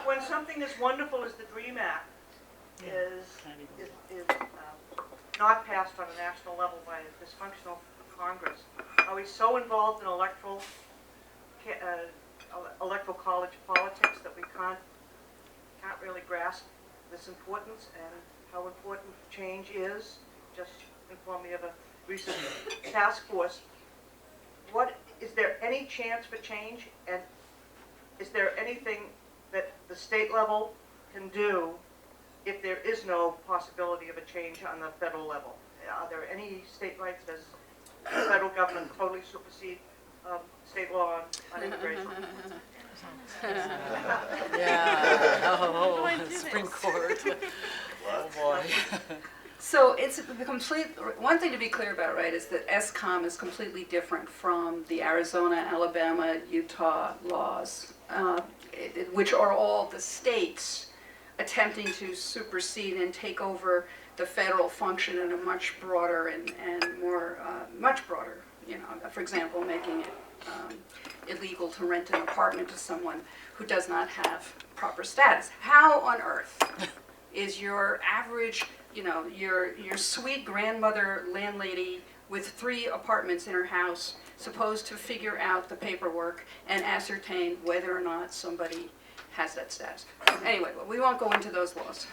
When something as wonderful as the DREAM Act is not passed on a national level by a dysfunctional Congress, are we so involved in electoral college politics that we can't really grasp this importance and how important change is? Just inform me of a recent task force. Is there any chance for change, and is there anything that the state level can do if there is no possibility of a change on the federal level? Are there any state rights? Does the federal government totally supersede state law on immigration? Yeah. Oh, Supreme Court. Oh boy. So it's the complete, one thing to be clear about, right, is that ESCOM is completely different from the Arizona, Alabama, Utah laws, which are all the states attempting to supersede and take over the federal function in a much broader and more, much broader, you know, for example, making it illegal to rent an apartment to someone who does not have proper status. How on earth is your average, you know, your sweet grandmother landlady with 3 apartments in her house supposed to figure out the paperwork and ascertain whether or not somebody has that status? Anyway, well, we won't go into those laws.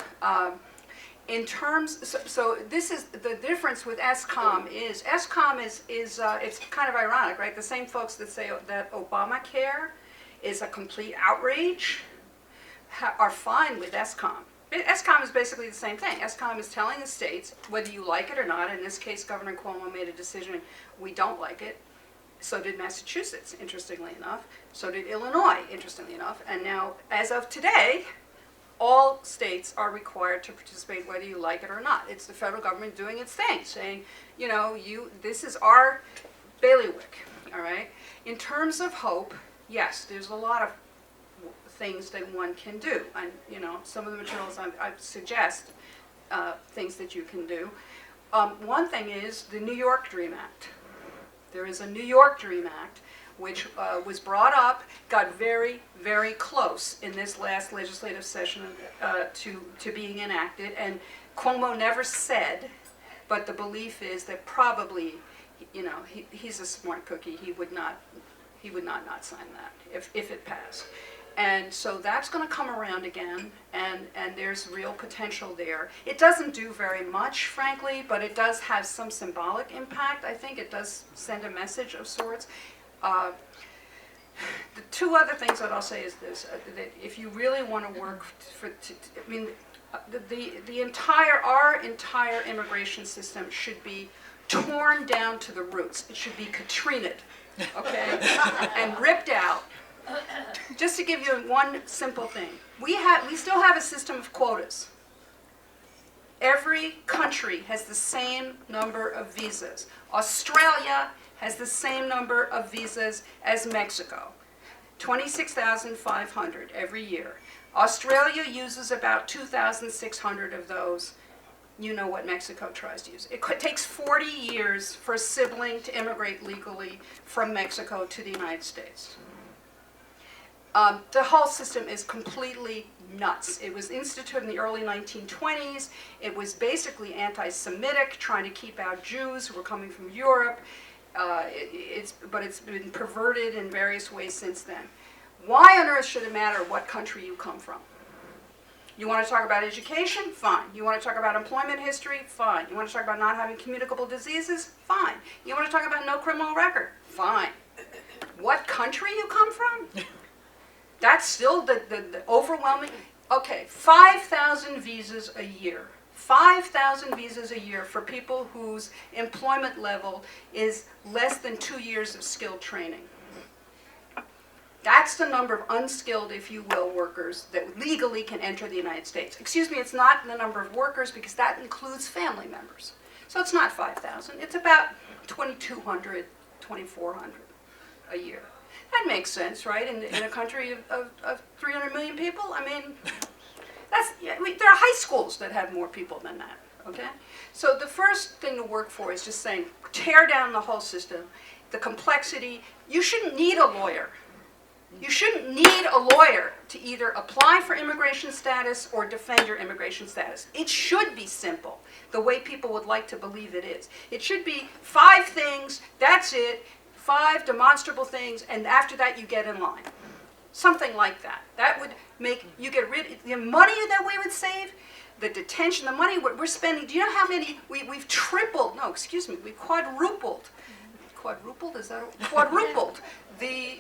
In terms, so this is the difference with ESCOM is it's kind of ironic, right? The same folks that say that Obamacare is a complete outrage are fine with ESCOM. ESCOM is basically the same thing. ESCOM is telling the states whether you like it or not. In this case, Governor Cuomo made a decision, we don't like it. So did Massachusetts, interestingly enough. So did Illinois, interestingly enough. And now, as of today, all states are required to participate whether you like it or not. It's the federal government doing its thing, saying, you know, this is our bailiwick, all right? In terms of hope, yes, there's a lot of things that one can do. And, you know, some of the materials I suggest things that you can do. One thing is the New York Dream Act. There is a New York Dream Act which was brought up, got very, very close in this last legislative session to being enacted, and Cuomo never said, but the belief is that probably, you know, he's a smart cookie. He would not sign that if it passed. And so that's going to come around again, and there's real potential there. It doesn't do very much, frankly, but it does have some symbolic impact. I think it does send a message of sorts. The 2 other things that I'll say is this, that if you really want to work I mean, our entire immigration system should be torn down to the roots. It should be Katrina'd, okay, and ripped out. Just to give you one simple thing, we still have a system of quotas. Every country has the same number of visas. Australia has the same number of visas as Mexico, 26,500 every year. Australia uses about 2,600 of those. You know what Mexico tries to use. It takes 40 years for a sibling to immigrate legally from Mexico to the United States. The whole system is completely nuts. It was instituted in the early 1920s. It was basically anti-Semitic, trying to keep out Jews who were coming from Europe. But it's been perverted in various ways since then. Why on earth should it matter what country you come from? You want to talk about education? Fine. You want to talk about employment history? Fine. You want to talk about not having communicable diseases? Fine. You want to talk about no criminal record? Fine. What country you come from? That's still the overwhelming. Okay, 5,000 visas a year. 5,000 visas a year for people whose employment level is less than 2 years of skilled training. That's the number of unskilled, if you will, workers that legally can enter the United States. Excuse me, it's not the number of workers because that includes family members. So it's not 5,000, it's about 2,200, 2,400 a year. That makes sense, right? In a country of 300 million people, I mean, there are high schools that have more people than that, okay? So the first thing to work for is just saying, tear down the whole system, the complexity. You shouldn't need a lawyer. You shouldn't need a lawyer to either apply for immigration status or defend your immigration status. It should be simple, the way people would like to believe it is. It should be 5 things, that's it, 5 demonstrable things, and after that you get in line. Something like that. That would make you get rid of the money that we would save, the detention, the money we're spending. Do you know how many we've tripled? No, excuse me, we've quadrupled. Quadrupled? Is that quadrupled the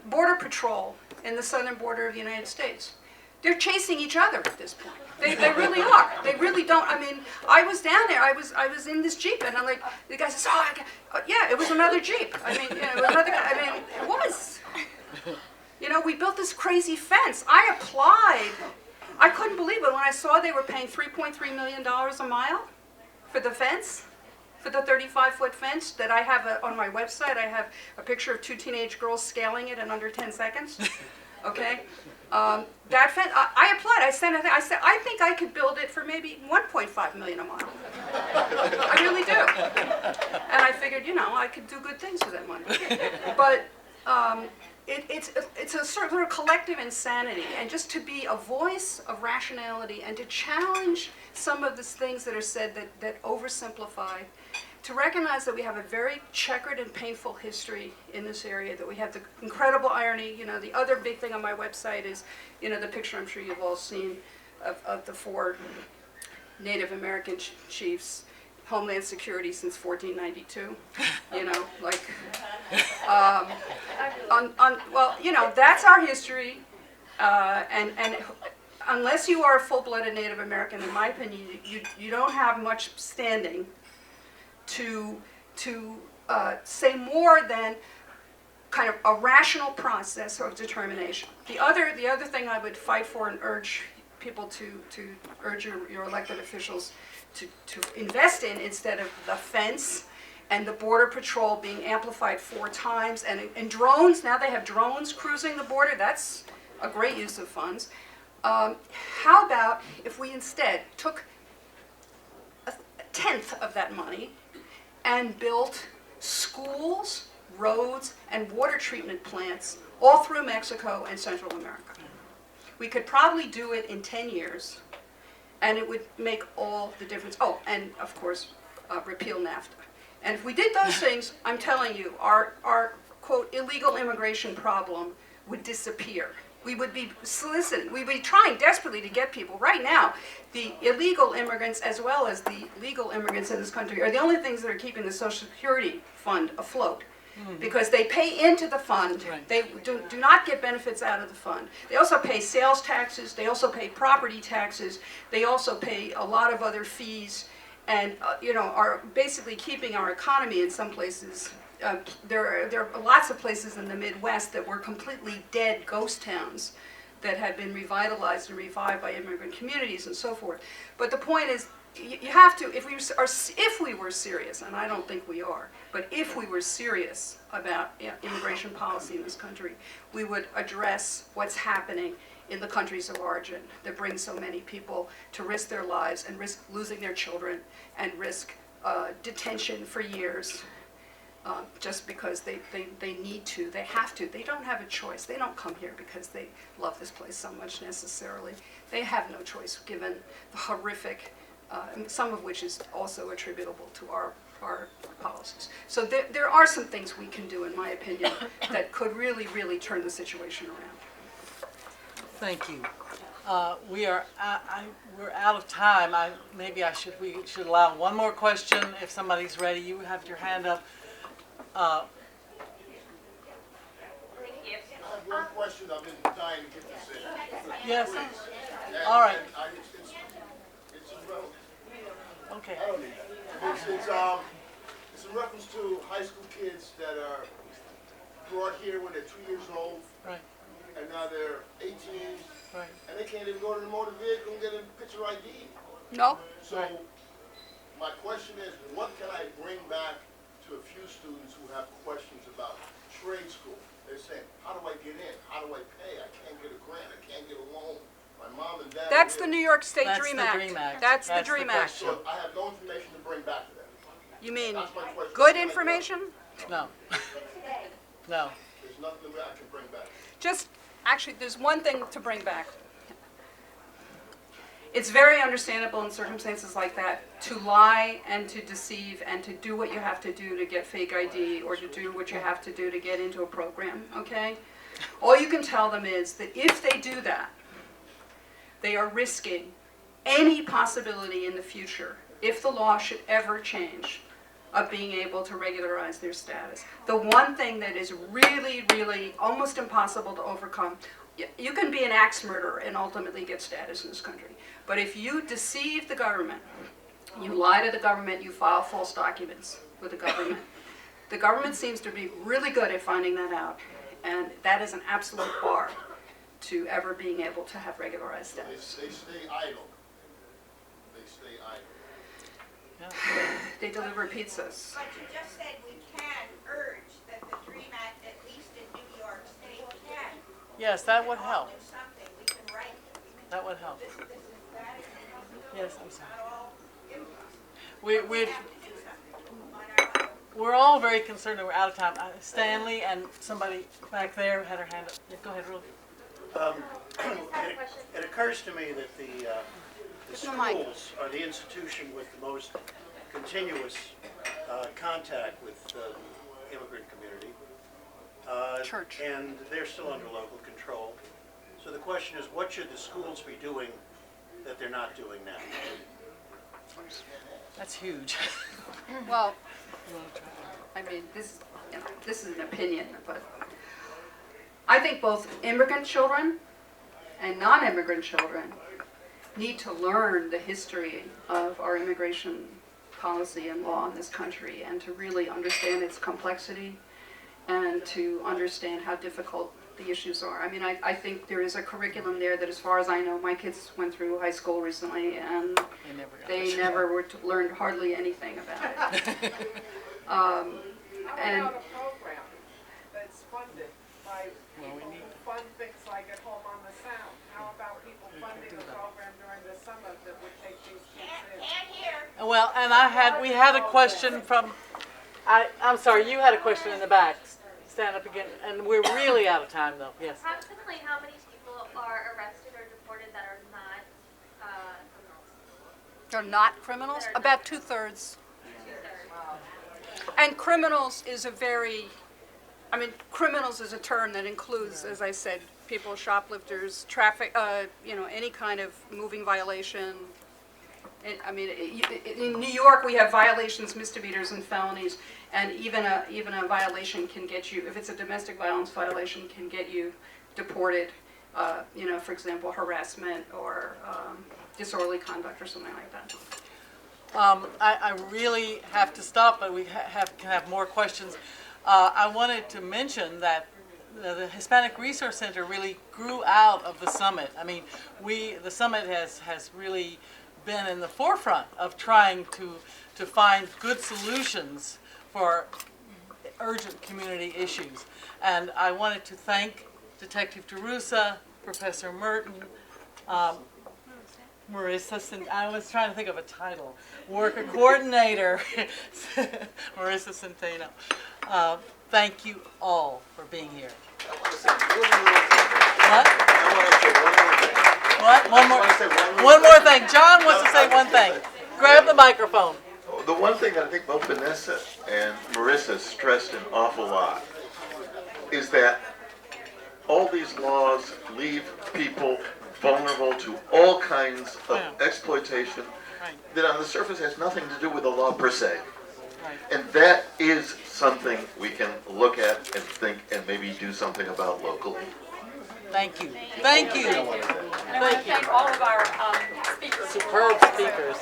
border patrol in the southern border of the United States? They're chasing each other at this point. They really are. They really don't. I mean, I was down there. I was in this Jeep, and I'm like, the guy says, "Oh, yeah, it was another Jeep." I mean, it was another guy. I mean, it was. You know, we built this crazy fence. I applied. I couldn't believe it when I saw they were paying $3.3 million a mile for the fence, for the 35-foot fence that I have on my website. I have a picture of 2 teenage girls scaling it in under 10 seconds. Okay? That fence, I applied. I said, I think I could build it for maybe $1.5 million a mile. I really do. And I figured, you know, I could do good things with that money. But it's a sort of collective insanity, and just to be a voice of rationality and to challenge some of the things that are said that oversimplify, to recognize that we have a very checkered and painful history in this area, that we have the incredible irony. You know, the other big thing on my website is, you know, the picture I'm sure you've all seen of the 4 Native American chiefs, Homeland Security since 1492, you know, like, well, you know, that's our history, and unless you are a full-blooded Native American, in my opinion, you don't have much standing to say more than kind of a rational process of determination. The other thing I would fight for and urge people to urge your elected officials to invest in, instead of the fence and the border patrol being amplified 4 times, and drones. Now they have drones cruising the border. That's a great use of funds. How about if we instead took a 1/10 of that money and built schools, roads, and water treatment plants all through Mexico and Central America? We could probably do it in 10 years, and it would make all the difference. Oh, and of course, repeal NAFTA. And if we did those things, I'm telling you, our quote, illegal immigration problem would disappear. We would be soliciting, we'd be trying desperately to get people. Right now, the illegal immigrants as well as the legal immigrants in this country are the only things that are keeping the Social Security fund afloat. Because they pay into the fund, they do not get benefits out of the fund. They also pay sales taxes, they also pay property taxes, they also pay a lot of other fees, and you know, are basically keeping our economy in some places. There are lots of places in the Midwest that were completely dead ghost towns that have been revitalized and revived by immigrant communities and so forth. But the point is, you have to, if we were serious, and I don't think we are, but if we were serious about immigration policy in this country, we would address what's happening in the countries of origin that bring so many people to risk their lives and risk losing their children and risk detention for years just because they need to, they have to. They don't have a choice. They don't come here because they love this place so much necessarily. They have no choice given the horrific, some of which is also attributable to our policies. So there are some things we can do, in my opinion, that could really, really turn the situation around. Thank you. We're out of time. We should allow one more question if somebody's ready. You have your hand up. I have one question I've been dying to get to say. Yes. Please. All right. It's irrelevant. Okay. I don't need that. It's in reference to high school kids that are brought here when they're 2 years old. Right. And now they're 18. Right. And they can't even go to the motor vehicle and get a picture ID. No. So my question is, what can I bring back to a few students who have questions about trade school? They're saying, how do I get in? How do I pay? I can't get a grant. I can't get a loan. My mom and dad. That's the New York State That's Dream the Act. Dream Act. That's the That's the Dream Act. So I have no information to bring back to them. You mean That's my question. good information? No. No. There's nothing that I can bring back. Actually, there's one thing to bring back. It's very understandable in circumstances like that to lie and to deceive and to do what you have to do to get fake ID or to do what you have to do to get into a program, okay? All you can tell them is that if they do that, they are risking any possibility in the future, if the law should ever change, of being able to regularize their status. The one thing that is really, really almost impossible to overcome, you can be an axe murderer and ultimately get status in this country. But if you deceive the government, you lie to the government, you file false documents with the government seems to be really good at finding that out. And that is an absolute bar to ever being able to have regularized status. They stay idle. They stay idle. They deliver pizzas. But you just said we can urge that the DREAM Act, at least in New York State, can. Yes, that would help. Do something. We can write. That would help. That is Yes, I'm sorry. not all impossible. We have to do something on our own. we're all very concerned that we're out of time. Stanley and somebody back there had her hand up. Yeah, go ahead, Ruth. It occurs to me that the schools are the institution with the most continuous contact with the immigrant community. Church. And they're still under local control. So the question is, what should the schools be doing that they're not doing now? That's huge. Well, I mean, this is an opinion, but I think both immigrant children and non-immigrant children need to learn the history of our immigration policy and law in this country and to really understand its complexity and to understand how difficult the issues are. I mean, I think there is a curriculum there that, as far as I know, my kids went through high school recently and they never learned hardly anything about it. How about a program that's funded by people who fund things like at Home on the Sound? How about people funding a program during the summer that would take these kids in? Well, and we had a question from, I'm sorry, you had a question in the back. Stand up again, and we're really out of time though, yes. Approximately how many people are arrested or deported that are not criminals? They're not criminals? About 2/3. And criminals is criminals is a term that includes, as I said, people, shoplifters, traffic, any kind of moving violation. In New York, we have violations, misdemeanors, and felonies, and even a violation can get you, if it's a domestic violence violation, can get you deported. For example, harassment or disorderly conduct or something like that. I really have to stop, but we can have more questions. I wanted to mention that the Hispanic Resource Center really grew out of the summit. I mean, the summit has really been in the forefront of trying to find good solutions for urgent community issues. And I wanted to thank Detective DeRussa, Professor Merton, Marissa, I was trying to think of a title, Worker Coordinator, Marissa Centeno. Thank you all for being here. What? One more thing. John wants to say one thing. Grab the microphone. The one thing that I think both Vanessa and Marissa stressed an awful lot is that all these laws leave people vulnerable to all kinds of exploitation that on the surface has nothing to do with the law per se. And that is something we can look at and think and maybe do something about locally. Thank you. Thank you. And I want to thank all of our speakers. Superb speakers.